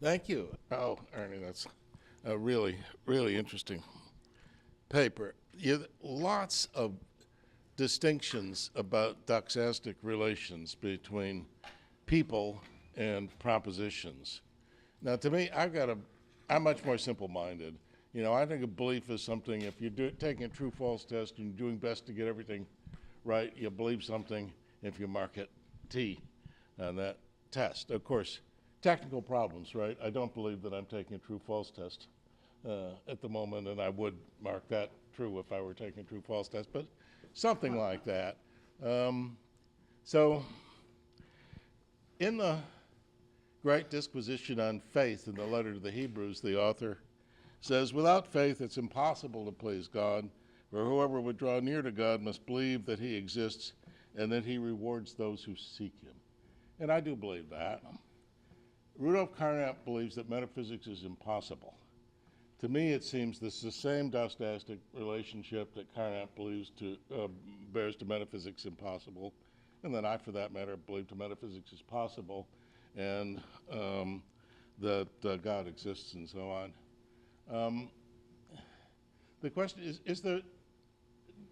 C: Thank you. Oh, Ernie, that's a really, really interesting paper. Lots of distinctions about doxastic relations between people and propositions. Now, to me, I'm much more simple-minded. I think a belief is something, if you're taking a true-false test and you're doing best to get everything right, you believe something if you mark it T on that test. Of course, technical problems, right? I don't believe that I'm taking a true-false test at the moment, and I would mark that true if I were taking a true-false test, but something like that. So in the great disquisition on faith in the letter to the Hebrews, the author says, without faith it's impossible to please God, for whoever would draw near to God must believe that he exists and that he rewards those who seek him. And I do believe that. Rudolf Carnap believes that metaphysics is impossible. To me, it seems this is the same doxastic relationship that Carnap believes bears to metaphysics impossible, and that I, for that matter, believe to metaphysics is possible, and that God exists and so on. the question is there,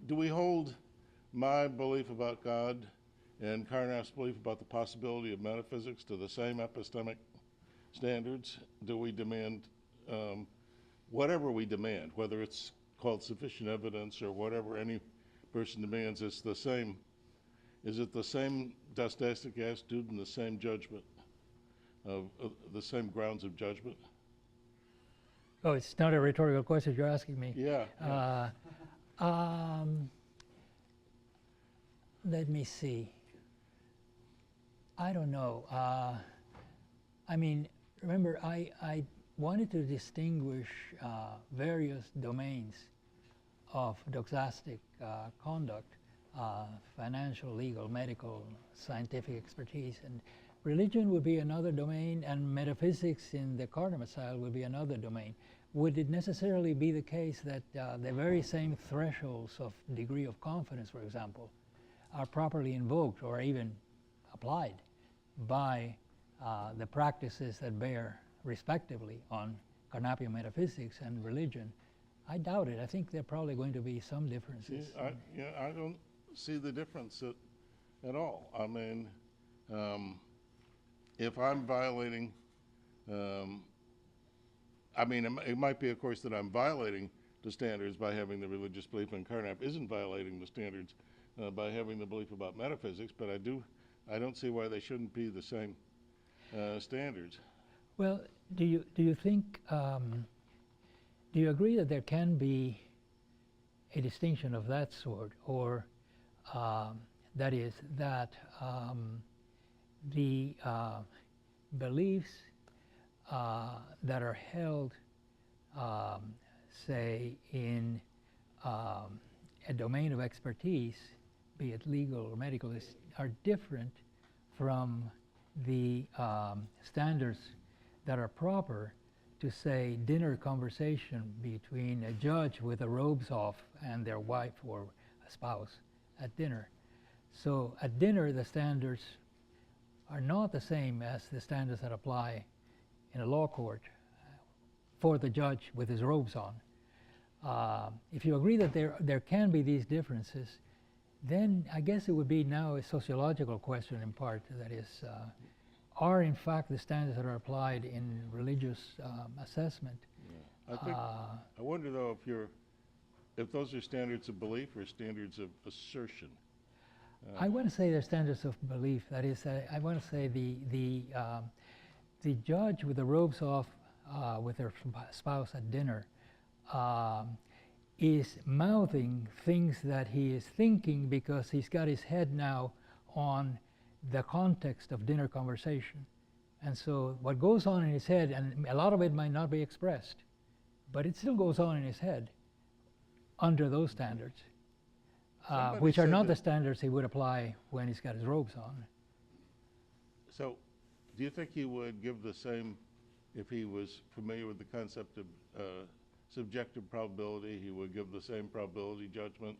C: do we hold my belief about God and Carnap's belief about the possibility of metaphysics to the same epistemic standards? Do we demand whatever we demand, whether it's called sufficient evidence or whatever any person demands, it's the same? Is it the same Dostoevsky attitude and the same judgment of the same grounds of judgment?
A: Oh, it's not a rhetorical question you're asking me.
C: Yeah.
A: Let me see. I don't know. I mean, remember, I wanted to distinguish various domains of doxastic conduct, financial, legal, medical, scientific expertise, and religion would be another domain, and metaphysics in the Carnap style would be another domain. Would it necessarily be the case that the very same thresholds of degree of confidence, for example, are properly invoked or even applied by the practices that bear respectively on Carnapian metaphysics and religion? I doubt it. I think there are probably going to be some differences.
C: I don't see the difference at all. I mean, if I'm violating, I mean, it might be, of course, that I'm violating the standards by having the religious belief, and Carnap isn't violating the standards by having the belief about metaphysics, but I don't see why they shouldn't be the same standards.
A: Well, do you think, do you agree that there can be a distinction of that sort, or that is that the beliefs that are held, say, in a domain of expertise, be it legal or medical, are different from the standards that are proper to, say, dinner conversation between a judge with the robes off and their wife or a spouse at dinner. So at dinner, the standards are not the same as the standards that apply in a law court for the judge with his robes on. If you agree that there can be these differences, then I guess it would be now a sociological question in part, that is, are in fact the standards that are applied in religious assessment?
C: Yeah. I wonder though if those are standards of belief or standards of assertion.
A: I want to say they're standards of belief. That is, I want to say the judge with the robes off with their spouse at dinner is mouthing things that he is thinking because he's got his head now on the context of dinner conversation. And so what goes on in his head, and a lot of it might not be expressed, but it still goes on in his head under those standards, which are not the standards he would apply when he's got his robes on.
C: So do you think he would give the same, if he was familiar with the concept of subjective probability, he would give the same probability judgment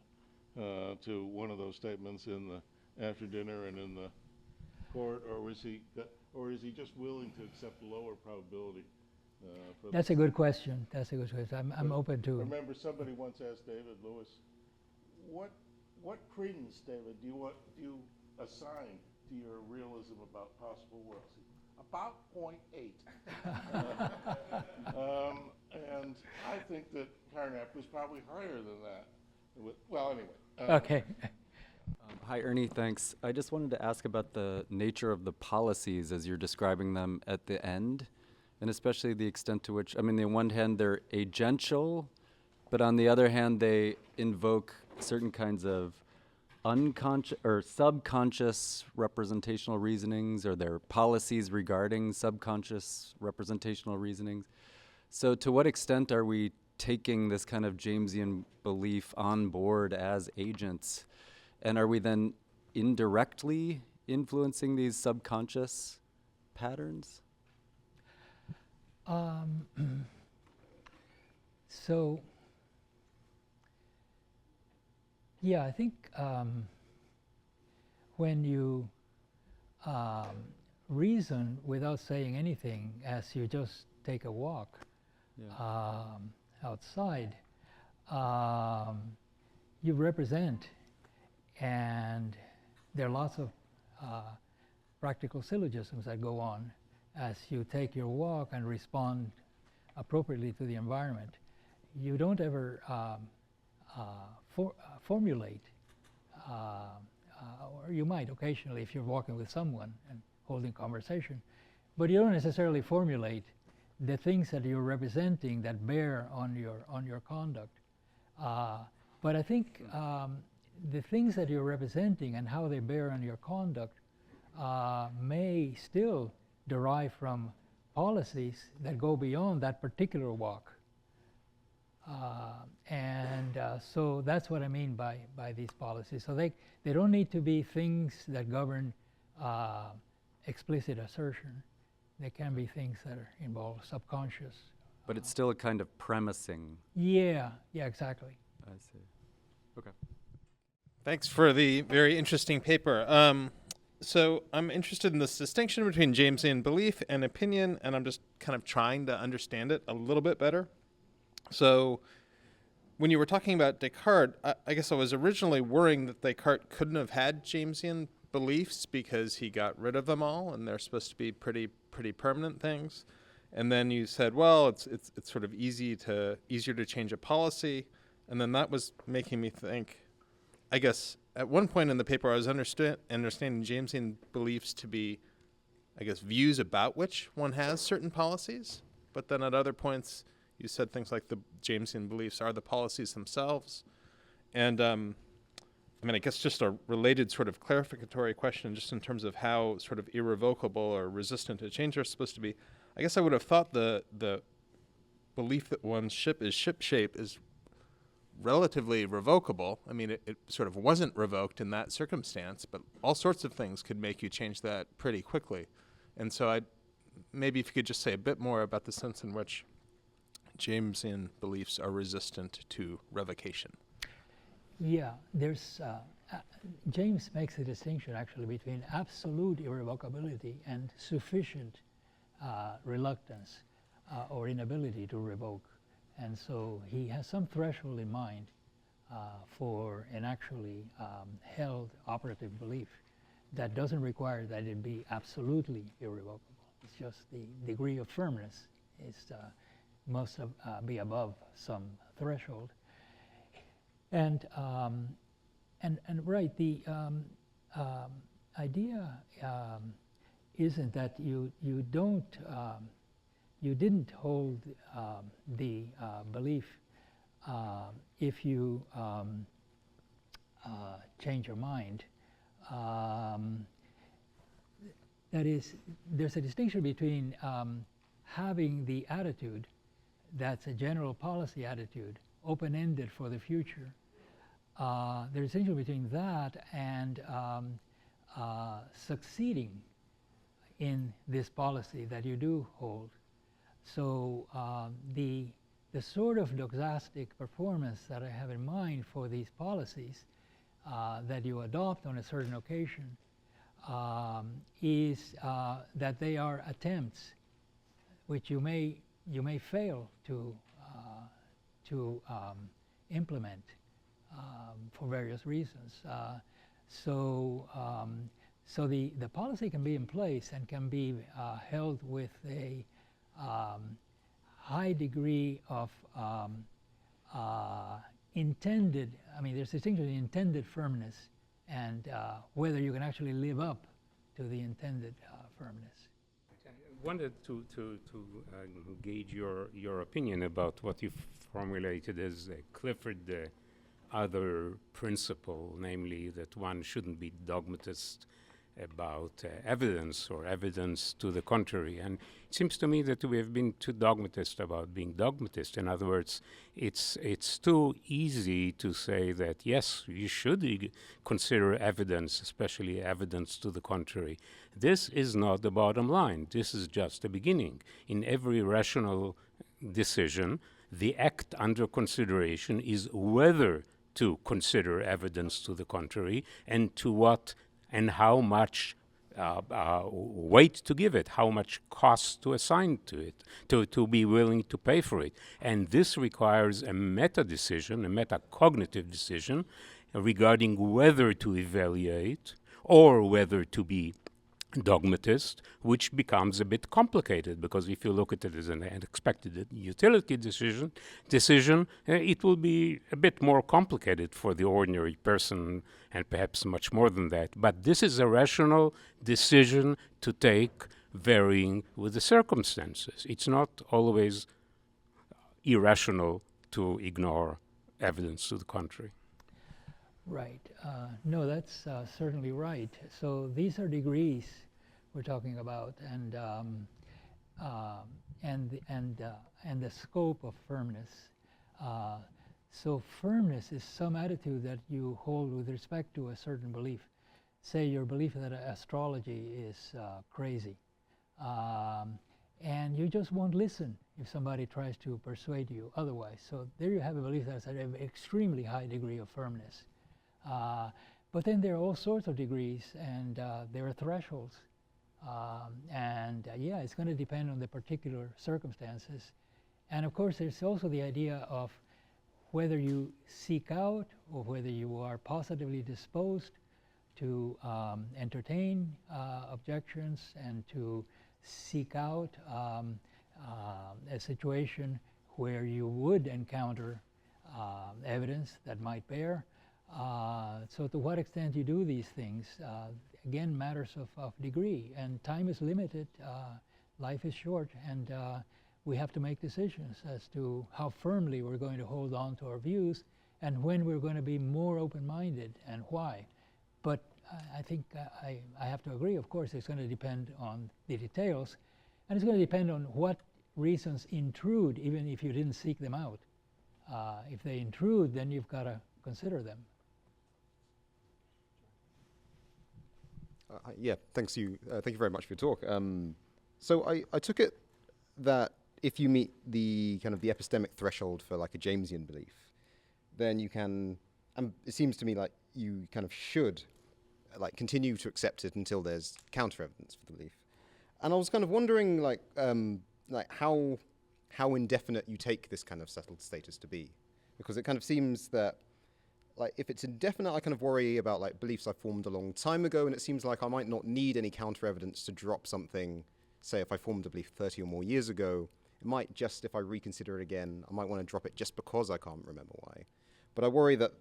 C: to one of those statements in the after dinner and in the court, or is he just willing to accept lower probability?
A: That's a good question. That's a good question. I'm open to.
C: Remember, somebody once asked David Lewis, what credence, David, do you assign to your realism about possible worlds? About 0.8. And I think that Carnap was probably higher than that. Well, anyway.
A: Okay.
D: Hi, Ernie, thanks. I just wanted to ask about the nature of the policies as you're describing them at the end, and especially the extent to which, I mean, on one hand, they're agential, but on the other hand, they invoke certain kinds of unconscious or subconscious representational reasonings, or their policies regarding subconscious representational reasonings. So to what extent are we taking this kind of Jamesian belief on board as agents? And are we then indirectly influencing these subconscious patterns?
A: So, yeah, I think when you reason without saying anything, as you just take a walk outside, you represent, and there are lots of practical syllogisms that go on as you take your walk and respond appropriately to the environment. You don't ever formulate, or you might occasionally if you're walking with someone and holding conversation, but you don't necessarily formulate the things that you're representing that bear on your conduct. But I think the things that you're representing and how they bear on your conduct may still derive from policies that go beyond that particular walk. So that's what I mean by these policies. So they don't need to be things that govern explicit assertion. They can be things that involve subconscious.
D: But it's still a kind of premising.
A: Yeah, exactly.
D: I see. Okay.
E: Thanks for the very interesting paper. So I'm interested in this distinction between Jamesian belief and opinion, and I'm just kind of trying to understand it a little bit better. So when you were talking about Descartes, I guess I was originally worrying that Descartes couldn't have had Jamesian beliefs because he got rid of them all, and they're supposed to be pretty permanent things. And then you said, well, it's sort of easier to change a policy, and then that was making me think. I guess at one point in the paper, I was understanding Jamesian beliefs to be, I guess, views about which one has certain policies. But then at other points, you said things like the Jamesian beliefs are the policies themselves. And I guess just a related sort of clarificatory question, just in terms of how sort of irrevocable or resistant to change are supposed to be. I guess I would have thought the belief that one's ship is ship-shape is relatively revocable. I mean, it sort of wasn't revoked in that circumstance, but all sorts of things could make you change that pretty quickly. And so maybe if you could just say a bit more about the sense in which Jamesian beliefs are resistant to revocation.
A: Yeah, there's James makes a distinction actually between absolute irrevocability and sufficient reluctance or inability to revoke. And so he has some threshold in mind for an actually held operative belief that doesn't require that it be absolutely irrevocable. It's just the degree of firmness must be above some threshold. And right, the idea isn't that you didn't hold the belief if you change your mind. That is, there's a distinction between having the attitude that's a general policy attitude, open-ended for the future. There's a distinction between that and succeeding in this policy that you do hold. So the sort of doxastic performance that I have in mind for these policies that you adopt on a certain occasion is that they are attempts which you may fail to implement for various reasons. So the policy can be in place and can be held with a high degree of intended, there's a distinction between intended firmness and whether you can actually live up to the intended firmness.
F: I wanted to gauge your opinion about what you formulated as Clifford other principle, namely that one shouldn't be dogmatist about evidence or evidence to the contrary. And it seems to me that we have been too dogmatist about being dogmatist. In other words, it's too easy to say that, yes, you should consider evidence, especially evidence to the contrary. This is not the bottom line. This is just the beginning. In every rational decision, the act under consideration is whether to consider evidence to the contrary and to what and how much weight to give it, how much cost to assign to it, to be willing to pay for it. And this requires a meta-decision, a meta-cognitive decision regarding whether to evaluate or whether to be dogmatist, which becomes a bit complicated, because if you look at it as an unexpected utility decision, it will be a bit more complicated for the ordinary person, and perhaps much more than that. But this is a rational decision to take, varying with the circumstances. It's not always irrational to ignore evidence to the contrary.
A: Right. No, that's certainly right. So these are degrees we're talking about, and the scope of firmness. So firmness is some attitude that you hold with respect to a certain belief. Say your belief that astrology is crazy, and you just won't listen if somebody tries to persuade you otherwise. So there you have a belief that's at an extremely high degree of firmness. But then there are all sorts of degrees, and there are thresholds. Yeah, it's going to depend on the particular circumstances. And of course, there's also the idea of whether you seek out or whether you are positively disposed to entertain objections and to seek out a situation where you would encounter evidence that might bear. So to what extent you do these things, again, matters of degree, and time is limited, life is short, and we have to make decisions as to how firmly we're going to hold on to our views and when we're going to be more open-minded and why. But I think I have to agree, of course, it's going to depend on the details, and it's going to depend on what reasons intrude, even if you didn't seek them out. If they intrude, then you've got to consider them.
G: Yeah, thank you very much for your talk. So I took it that if you meet the kind of the epistemic threshold for like a Jamesian belief, then you can, it seems to me like you kind of should like continue to accept it until there's counter evidence for the belief. And I was kind of wondering like how indefinite you take this kind of settled status to be, because it kind of seems that like if it's indefinite, I kind of worry about like beliefs I formed a long time ago, and it seems like I might not need any counter evidence to drop something. Say if I formed a belief 30 or more years ago, it might just, if I reconsider it again, I might want to drop it just because I can't remember why. But I worry that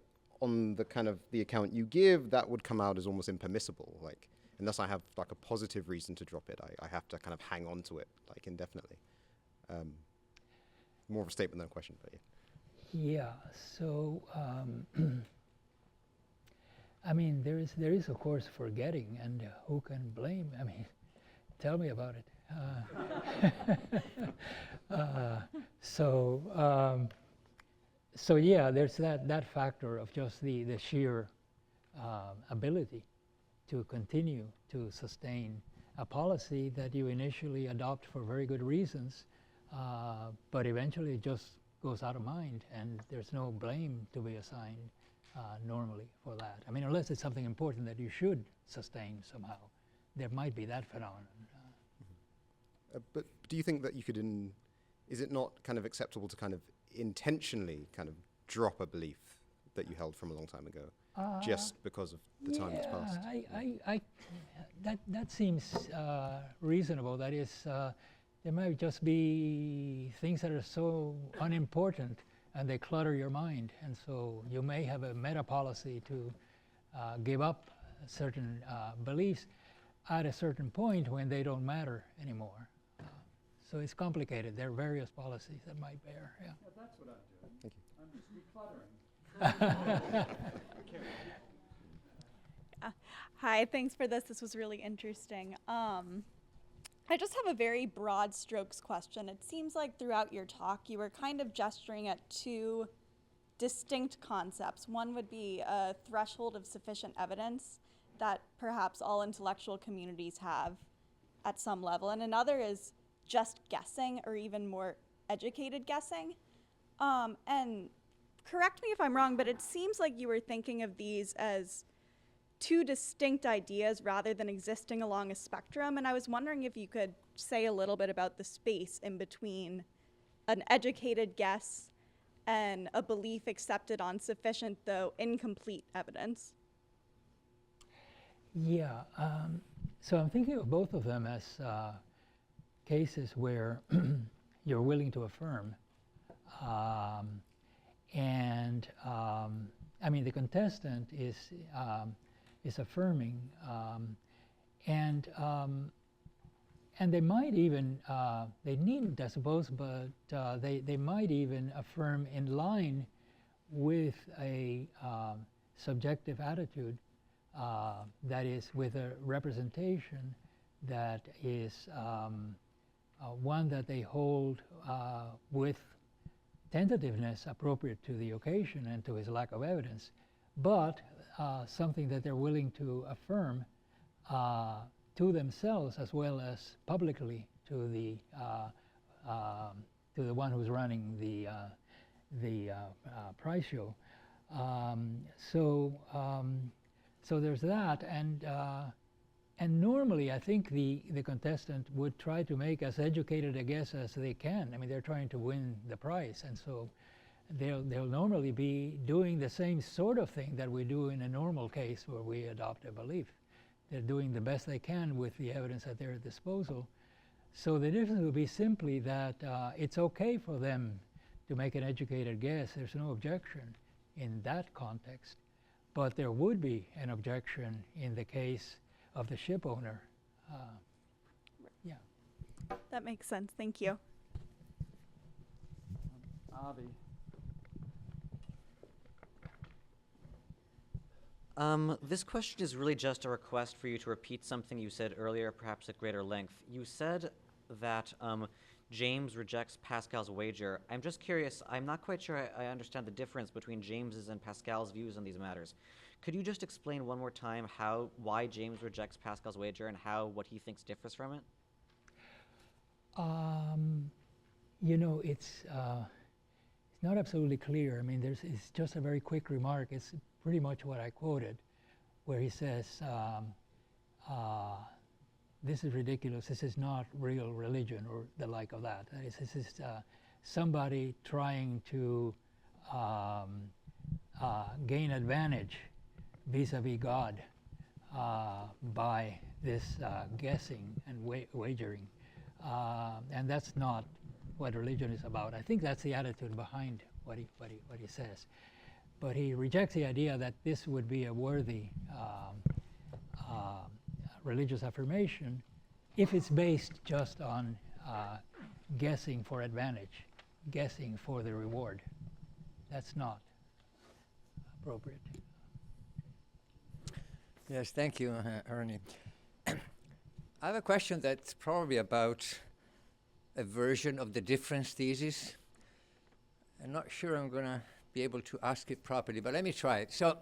G: on the kind of the account you give, that would come out as almost impermissible. Like unless I have like a positive reason to drop it, I have to kind of hang on to it like indefinitely. More of a statement than a question, but yeah.
A: Yeah, so I mean, there is of course forgetting, and who can blame? I mean, tell me about it. So yeah, there's that factor of just the sheer ability to continue to sustain a policy that you initially adopt for very good reasons, but eventually it just goes out of mind, and there's no blame to be assigned normally for that. I mean, unless it's something important that you should sustain somehow, there might be that phenomenon.
G: But do you think that you could, is it not kind of acceptable to kind of intentionally kind of drop a belief that you held from a long time ago, just because of the time that's passed?
A: That seems reasonable. That is, there might just be things that are so unimportant and they clutter your mind, and so you may have a meta policy to give up certain beliefs at a certain point when they don't matter anymore. So it's complicated. There are various policies that might bear. Yeah.
B: Well, that's what I'm doing. Thank you. I'm just decluttering.
H: Hi, thanks for this. This was really interesting. I just have a very broad strokes question. It seems like throughout your talk you were kind of gesturing at two distinct concepts. One would be a threshold of sufficient evidence that perhaps all intellectual communities have at some level, and another is just guessing, or even more educated guessing. And correct me if I'm wrong, but it seems like you were thinking of these as two distinct ideas rather than existing along a spectrum. And I was wondering if you could say a little bit about the space in between an educated guess and a belief accepted on sufficient, though incomplete, evidence.
A: Yeah, so I'm thinking of both of them as cases where you're willing to affirm. I mean, the contestant is affirming, and they might even, they needn't, I suppose, but they might even affirm in line with a subjective attitude, that is, with a representation that is one that they hold with tentativeness appropriate to the occasion and to his lack of evidence, but something that they're willing to affirm to themselves as well as publicly to the one who's running the prize show. So there's that, and normally I think the contestant would try to make as educated a guess as they can. I mean, they're trying to win the prize, and so they'll normally be doing the same sort of thing that we do in a normal case where we adopt a belief. They're doing the best they can with the evidence at their disposal. So the difference would be simply that it's okay for them to make an educated guess. There's no objection in that context. But there would be an objection in the case of the ship owner. Yeah.
H: That makes sense. Thank you.
B: Avi.
I: This question is really just a request for you to repeat something you said earlier, perhaps at greater length. You said that James rejects Pascal's wager. I'm just curious, I'm not quite sure I understand the difference between James's and Pascal's views on these matters. Could you just explain one more time why James rejects Pascal's wager and how what he thinks differs from it?
A: You know, it's not absolutely clear. I mean, it's just a very quick remark. It's pretty much what I quoted, where he says, this is ridiculous, this is not real religion, or the like of that. This is somebody trying to gain advantage vis-a-vis God by this guessing and wagering. And that's not what religion is about. I think that's the attitude behind what he says. But he rejects the idea that this would be a worthy religious affirmation if it's based just on guessing for advantage, guessing for the reward. That's not appropriate.
J: Yes, thank you, Ernie. I have a question that's probably about a version of the difference thesis. I'm not sure I'm going to be able to ask it properly, but let me try it. So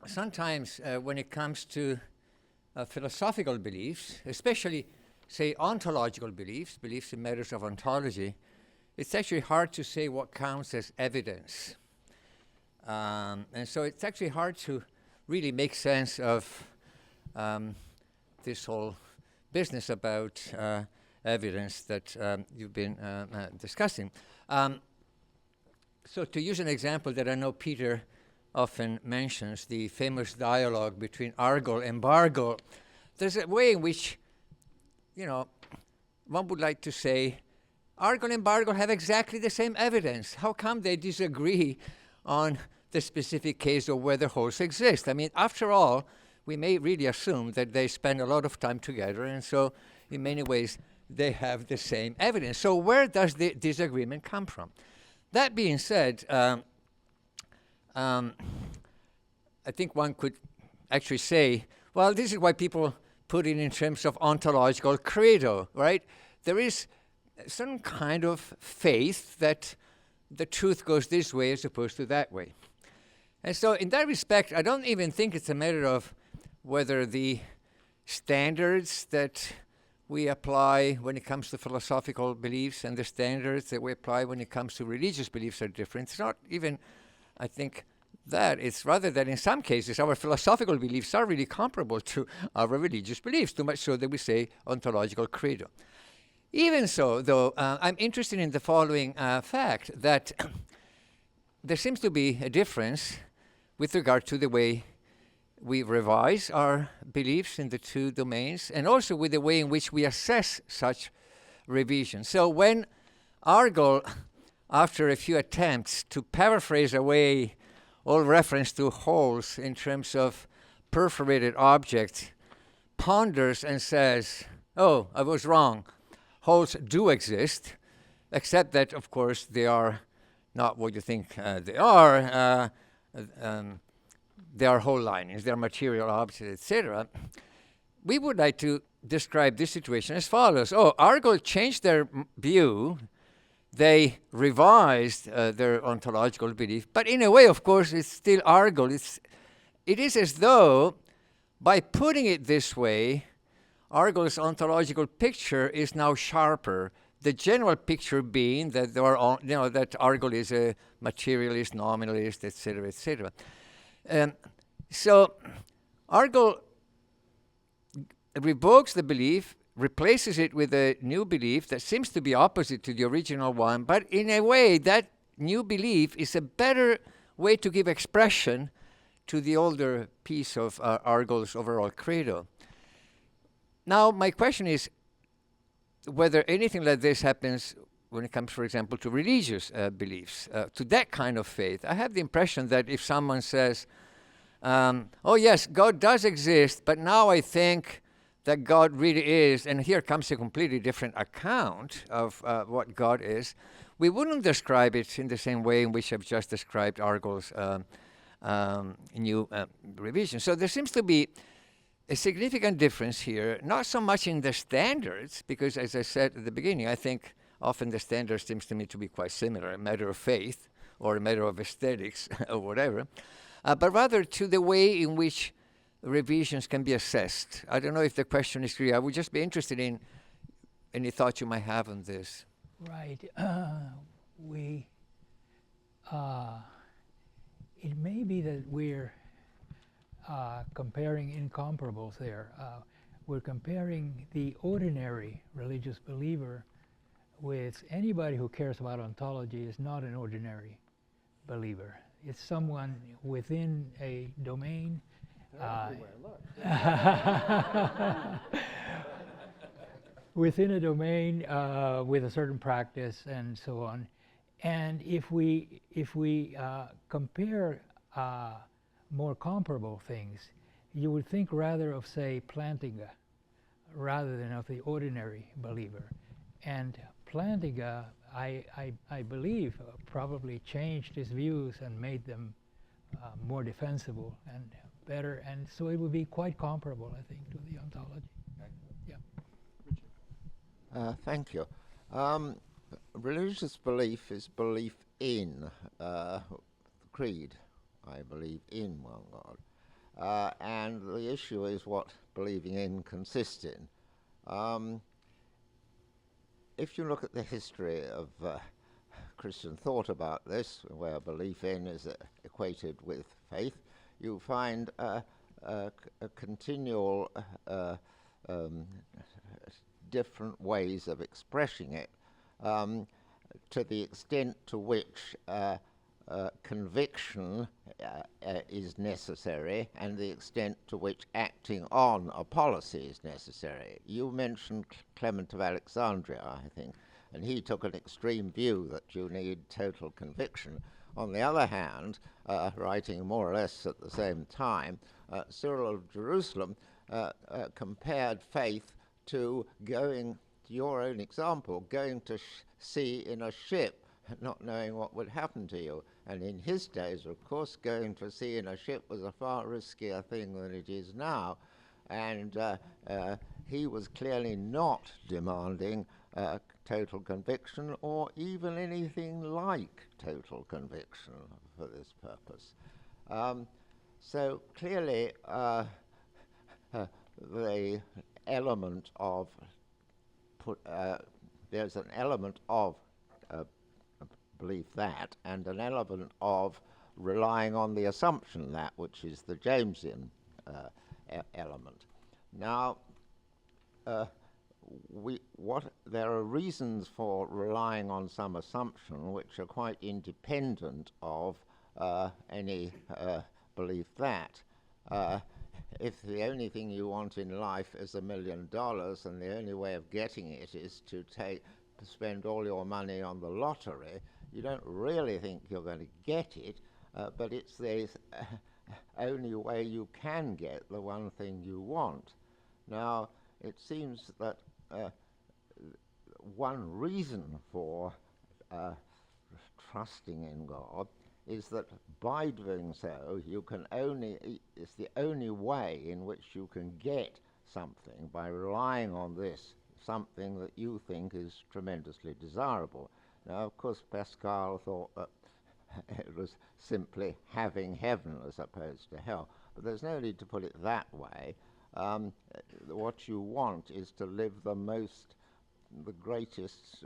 J: sometimes when it comes to philosophical beliefs, especially, say, ontological beliefs, beliefs in matters of ontology, it's actually hard to say what counts as evidence. And so it's actually hard to really make sense of this whole business about evidence that you've been discussing. So to use an example that I know Peter often mentions, the famous dialogue between Argol and Bargol, there's a way in which, one would like to say, Argol and Bargol have exactly the same evidence. How come they disagree on the specific case of whether holes exist? I mean, after all, we may really assume that they spend a lot of time together, and so in many ways they have the same evidence. So where does the disagreement come from? That being said, I think one could actually say, well, this is why people put it in terms of ontological credo, right? There is some kind of faith that the truth goes this way as opposed to that way. And so in that respect, I don't even think it's a matter of whether the standards that we apply when it comes to philosophical beliefs and the standards that we apply when it comes to religious beliefs are different. It's not even, I think, that it's rather that in some cases our philosophical beliefs are really comparable to our religious beliefs, too much so that we say ontological credo. Even so, though, I'm interested in the following fact, that there seems to be a difference with regard to the way we revise our beliefs in the two domains, and also with the way in which we assess such revision. So when Argyle, after a few attempts to paraphrase away all reference to holes in terms of perforated objects, ponders and says, oh, I was wrong. Holes do exist, except that, of course, they are not what you think they are. They are hole linings, they are material objects, etc. We would like to describe this situation as follows. Oh, Argyle changed their view. They revised their ontological belief. But in a way, of course, it's still Argyle. It is as though, by putting it this way, Argyle's ontological picture is now sharper. The general picture being that that Argyle is a materialist, nominalist, etc., etc. So Argyle revokes the belief, replaces it with a new belief that seems to be opposite to the original one, but in a way that new belief is a better way to give expression to the older piece of Argyle's overall credo. Now, my question is whether anything like this happens when it comes, for example, to religious beliefs, to that kind of faith. I have the impression that if someone says, oh yes, God does exist, but now I think that God really is, and here comes a completely different account of what God is, we wouldn't describe it in the same way in which I've just described Argyle's new revision. So there seems to be a significant difference here, not so much in the standards, because as I said at the beginning, I think often the standard seems to me to be quite similar, a matter of faith or a matter of aesthetics or whatever, but rather to the way in which revisions can be assessed. I don't know if the question is clear. I would just be interested in any thoughts you might have on this.
A: Right. It may be that we're comparing incomparables there. We're comparing the ordinary religious believer with anybody who cares about ontology is not an ordinary believer. It's someone within a domain. Within a domain with a certain practice and so on. And if we compare more comparable things, you would think rather of, say, Plantinga, rather than of the ordinary believer. And Plantinga, I believe, probably changed his views and made them more defensible and better, and so it would be quite comparable, I think, to the ontology. Yeah.
K: Thank you. Religious belief is belief in the creed. I believe in one God. And the issue is what believing in consists in. If you look at the history of Christian thought about this, where belief in is equated with faith, you find a continual different ways of expressing it, to the extent to which conviction is necessary and the extent to which acting on a policy is necessary. You mentioned Clement of Alexandria, I think, and he took an extreme view that you need total conviction. On the other hand, writing more or less at the same time, Cyril of Jerusalem compared faith to going, to your own example, going to sea in a ship, not knowing what would happen to you. And in his days, of course, going to sea in a ship was a far riskier thing than it is now. And he was clearly not demanding total conviction or even anything like total conviction for this purpose. So clearly the element of there's an element of belief that, and an element of relying on the assumption that, which is the Jamesian element. Now, there are reasons for relying on some assumption which are quite independent of any belief that. If the only thing you want in life is $1 million and the only way of getting it is to spend all your money on the lottery, you don't really think you're going to get it, but it's the only way you can get the one thing you want. Now, it seems that one reason for trusting in God is that by doing so, it's the only way in which you can get something, by relying on this, something that you think is tremendously desirable. Now, of course, Pascal thought that it was simply having heaven as opposed to hell, but there's no need to put it that way. What you want is to live the greatest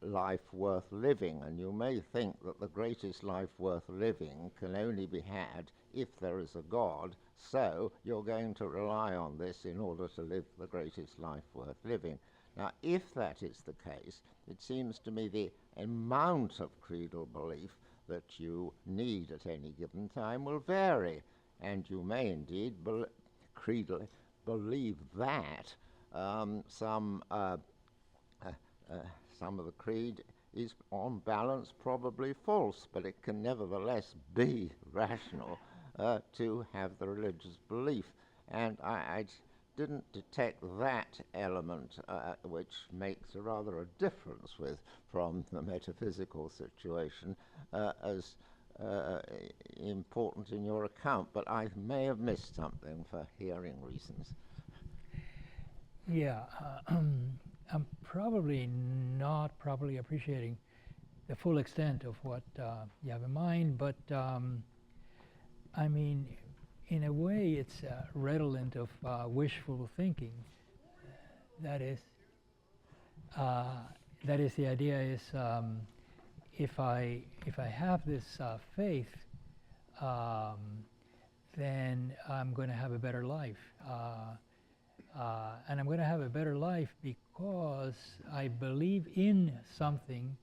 K: life worth living, and you may think that the greatest life worth living can only be had if there is a God, so you're going to rely on this in order to live the greatest life worth living. Now, if that is the case, it seems to me the amount of creedal belief that you need at any given time will vary, and you may indeed creedally believe that some of the creed is on balance probably false, but it can nevertheless be rational to have the religious belief. And I didn't detect that element, which makes rather a difference from the metaphysical situation, as important in your account, but I may have missed something for hearing reasons.
A: Yeah, I'm probably not properly appreciating the full extent of what you have in mind, but I mean, in a way, it's redolent of wishful thinking. That is, the idea is, if I have this faith, then I'm going to have a better life. And I'm going to have a better life because I believe in something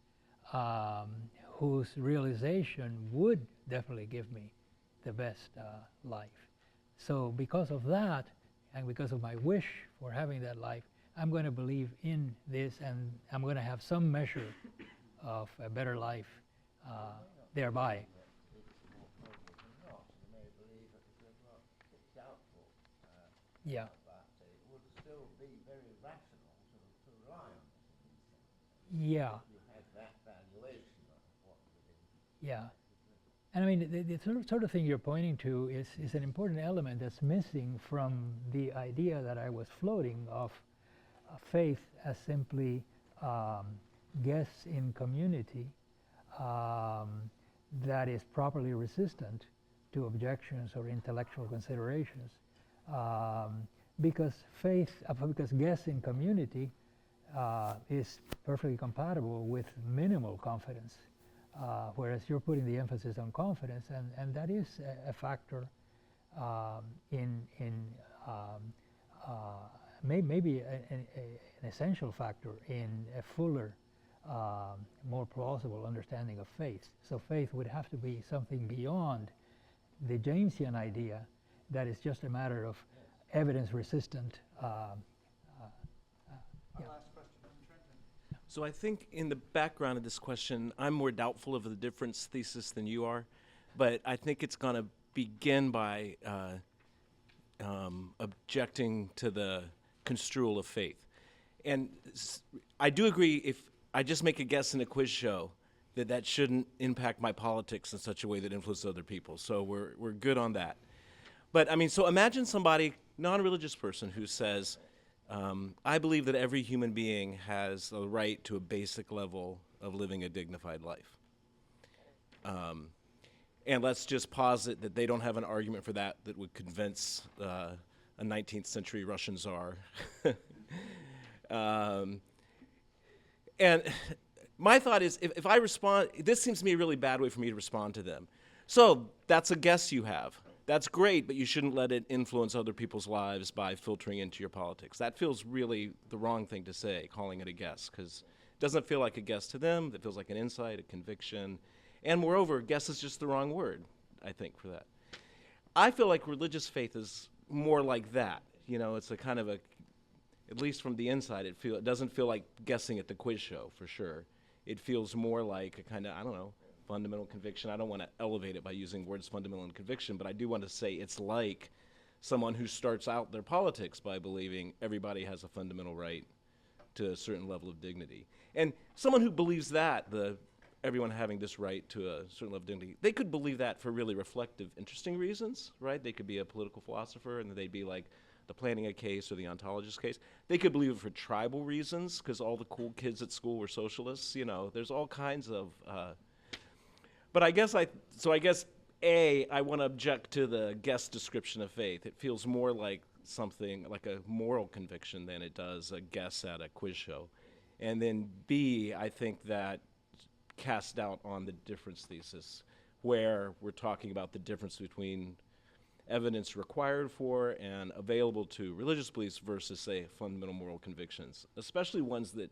A: whose realization would definitely give me the best life. So because of that, and because of my wish for having that life, I'm going to believe in this, and I'm going to have some measure of a better life thereby. Yeah. Yeah. Yeah. And I mean, the sort of thing you're pointing to is an important element that's missing from the idea that I was floating of faith as simply guess in community that is properly resistant to objections or intellectual considerations. Because guess in community is perfectly compatible with minimal confidence. Whereas you're putting the emphasis on confidence, and that is a factor maybe an essential factor in a fuller, more plausible understanding of faith. So faith would have to be something beyond the Jamesian idea that is just a matter of evidence-resistant.
L: So I think in the background of this question, I'm more doubtful of the difference thesis than you are, but I think it's going to begin by objecting to the construal of faith. And I do agree, if I just make a guess in a quiz show, that shouldn't impact my politics in such a way that influences other people. So we're good on that. But I mean, so imagine somebody, non-religious person, who says, I believe that every human being has the right to a basic level of living a dignified life. And let's just posit that they don't have an argument for that would convince a 19th century Russian czar. And my thought is if I respond, this seems to me a really bad way for me to respond to them. So that's a guess you have. That's great, but you shouldn't let it influence other people's lives by filtering into your politics. That feels really the wrong thing to say, calling it a guess, because it doesn't feel like a guess to them. It feels like an insight, a conviction. And moreover, guess is just the wrong word, I think, for that. I feel like religious faith is more like that. You know, it's a kind of a, at least from the inside, it doesn't feel like guessing at the quiz show, for sure. It feels more like a kind of, I don't know, fundamental conviction. I don't want to elevate it by using words fundamental and conviction, but I do want to say it's like someone who starts out their politics by believing everybody has a fundamental right to a certain level of dignity. And someone who believes that, everyone having this right to a certain level of dignity, they could believe that for really reflective, interesting reasons, right? They could be a political philosopher and they'd be like the planning a case or the ontologist case. They could believe it for tribal reasons because all the cool kids at school were socialists. You know, there's all kinds of but I guess I want to object to the guess description of faith. It feels more like something like a moral conviction than it does a guess at a quiz show. And then B, I think that cast doubt on the difference thesis, where we're talking about the difference between evidence required for and available to religious beliefs versus, say, fundamental moral convictions, especially ones that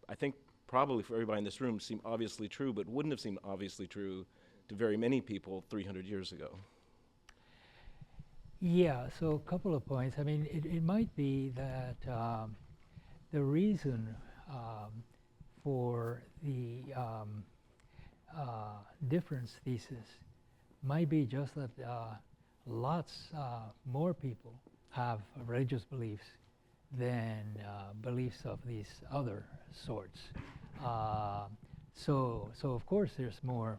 L: I think probably for everybody in this room seem obviously true, but wouldn't have seemed obviously true to very many people 300 years ago.
A: Yeah, so a couple of points. I mean, it might be that the reason for the difference thesis might be just that lots more people have religious beliefs than beliefs of these other sorts. So of course there's more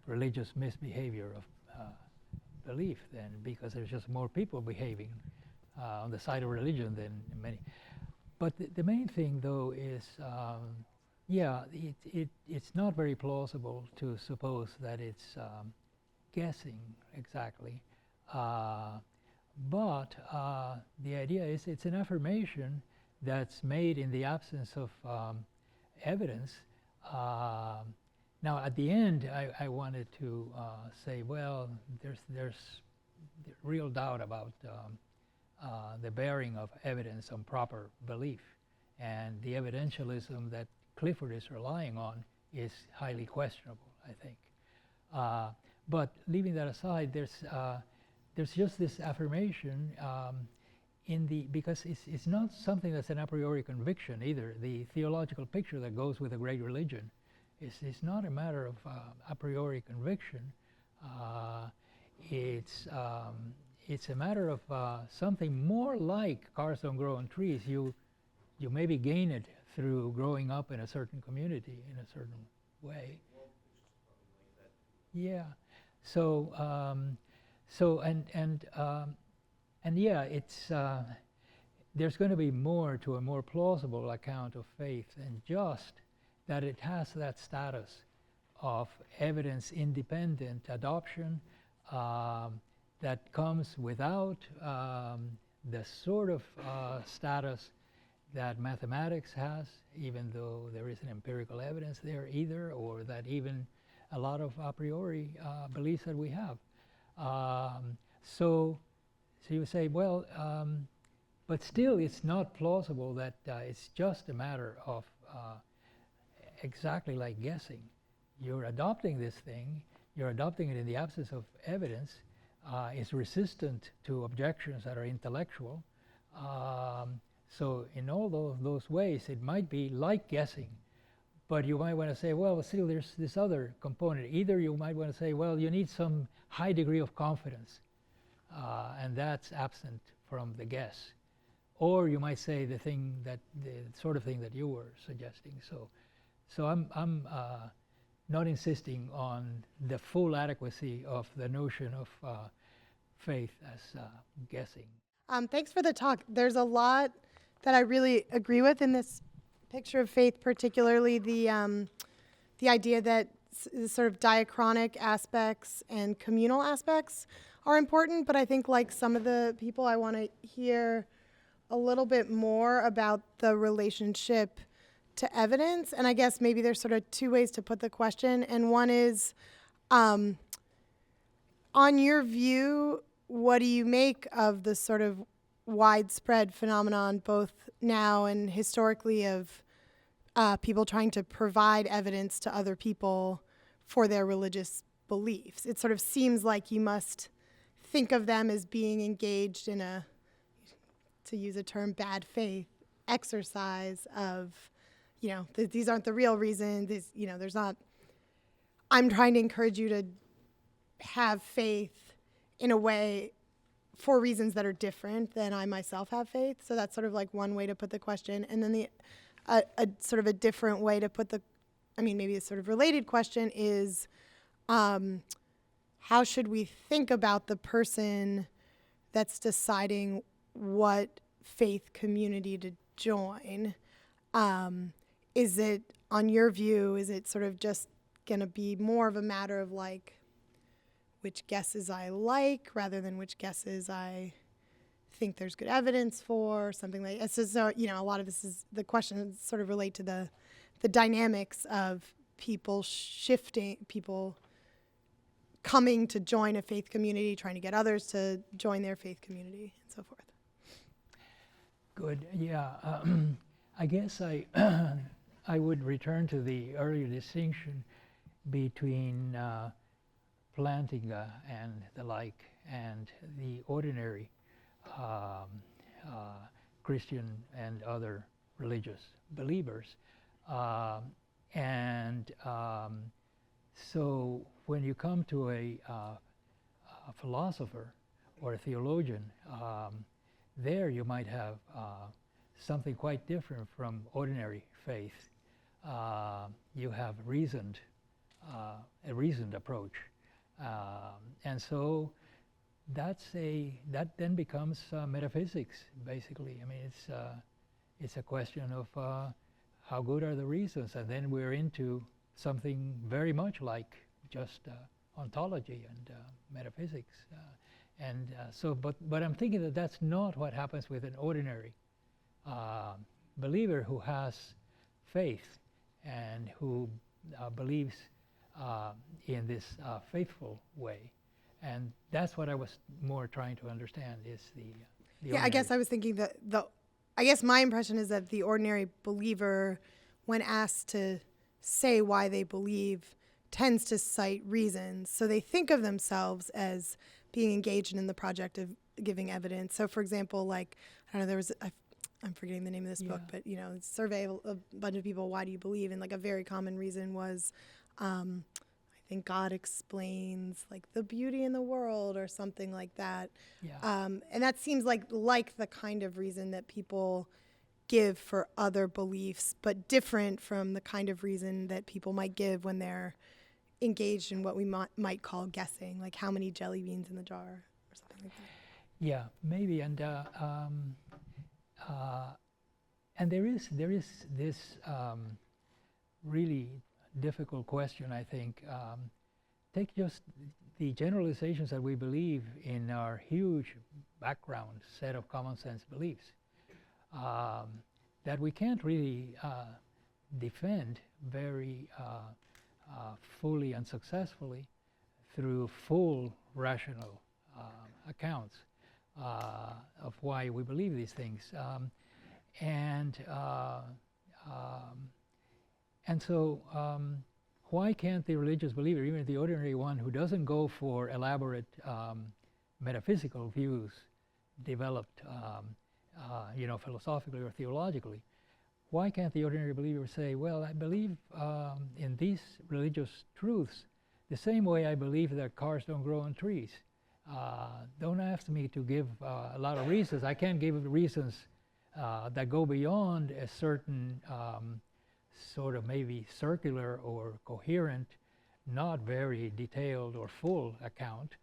A: religious misbehavior of belief then, because there's just more people behaving on the side of religion than many. But the main thing though is, it's not very plausible to suppose that it's guessing exactly. But the idea is it's an affirmation that's made in the absence of evidence. Now, at the end, I wanted to say, well, there's real doubt about the bearing of evidence on proper belief, and the evidentialism that Clifford is relying on is highly questionable, I think. But leaving that aside, there's just this affirmation because it's not something that's an a priori conviction either. The theological picture that goes with a great religion is not a matter of a priori conviction. It's a matter of something more like cars don't grow on trees. You maybe gain it through growing up in a certain community in a certain way. Yeah. So yeah, it's there's going to be more to a more plausible account of faith than just that it has that status of evidence-independent adoption that comes without the sort of status that mathematics has, even though there isn't empirical evidence there either, or that even a lot of a priori beliefs that we have. So you say, well, but still it's not plausible that it's just a matter of exactly like guessing. You're adopting this thing, you're adopting it in the absence of evidence, it's resistant to objections that are intellectual. So in all those ways, it might be like guessing. But you might want to say, well, still there's this other component. Either you might want to say, well, you need some high degree of confidence, and that's absent from the guess. Or you might say the sort of thing that you were suggesting. So I'm not insisting on the full adequacy of the notion of faith as guessing.
M: Thanks for the talk. There's a lot that I really agree with in this picture of faith, particularly the idea that sort of diachronic aspects and communal aspects are important. But I think, like some of the people, I want to hear a little bit more about the relationship to evidence. And I guess maybe there's sort of two ways to put the question. And one is, on your view, what do you make of the sort of widespread phenomenon, both now and historically, of people trying to provide evidence to other people for their religious beliefs? It sort of seems like you must think of them as being engaged in a, to use a term, bad faith exercise of, these aren't the real reasons. There's not. I'm trying to encourage you to have faith in a way for reasons that are different than I myself have faith. So that's sort of like one way to put the question. And then a sort of a different way to put maybe a sort of related question is, how should we think about the person that's deciding what faith community to join? Is it, on your view, is it sort of just going to be more of a matter of like which guesses I like rather than which guesses I think there's good evidence for, or something like that? So, a lot of this is, the questions sort of relate to the dynamics of people coming to join a faith community, trying to get others to join their faith community, and so forth.
A: Good. Yeah. I guess I would return to the earlier distinction between planting and the like, and the ordinary Christian and other religious believers. So when you come to a philosopher or a theologian, there you might have something quite different from ordinary faith. You have a reasoned approach. And so that then becomes metaphysics, basically. I mean, it's a question of how good are the reasons, and then we're into something very much like just ontology and metaphysics. But I'm thinking that that's not what happens with an ordinary believer who has faith and who believes in this faithful way. And that's what I was more trying to understand, is the
M: yeah, I guess I was thinking that I guess my impression is that the ordinary believer, when asked to say why they believe, tends to cite reasons. So they think of themselves as being engaged in the project of giving evidence. So, for example, like, I don't know, there was, I'm forgetting the name of this book, but, survey a bunch of people, why do you believe? And like a very common reason was, I think God explains like the beauty in the world or something like that. Yeah. And that seems like the kind of reason that people give for other beliefs, but different from the kind of reason that people might give when they're engaged in what we might call guessing, like how many jelly beans in the jar or something like that.
A: Yeah, maybe. And there is this really difficult question, I think. Take just the generalizations that we believe in our huge background set of common sense beliefs that we can't really defend very fully and successfully through full rational accounts of why we believe these things. And so why can't the religious believer, even the ordinary one who doesn't go for elaborate metaphysical views developed philosophically or theologically, why can't the ordinary believer say, well, I believe in these religious truths the same way I believe that cars don't grow on trees? Don't ask me to give a lot of reasons. I can't give reasons that go beyond a certain sort of maybe circular or coherent, not very detailed or full account.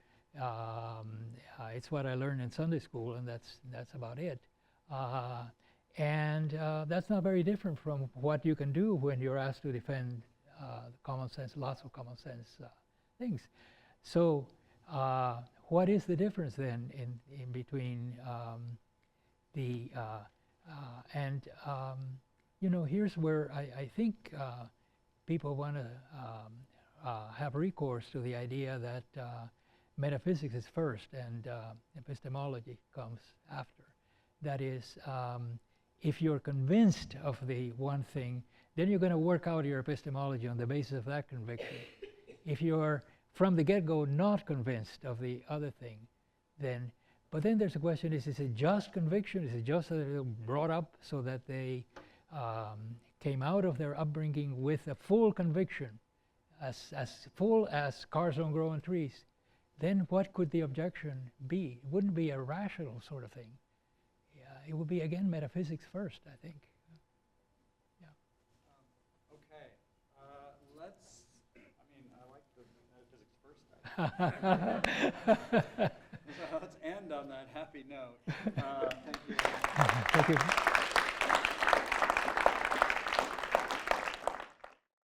A: It's what I learned in Sunday school, and that's about it. And that's not very different from what you can do when you're asked to defend common sense, lots of common sense things. So what is the difference then in between you know, here's where I think people want to have recourse to the idea that metaphysics is first and epistemology comes after. That is, if you're convinced of the one thing, then you're going to work out your epistemology on the basis of that conviction. If you're from the get-go not convinced of the other thing, then, but then there's a question, is it just conviction? Is it just that they were brought up so that they came out of their upbringing with a full conviction, as full as cars don't grow on trees? Then what could the objection be? It wouldn't be a rational sort of thing. It would be, again, metaphysics first, I think.
B: Okay. Let's, I mean, I like the metaphysics first. So let's end on that happy note. Thank you.
A: Thank you.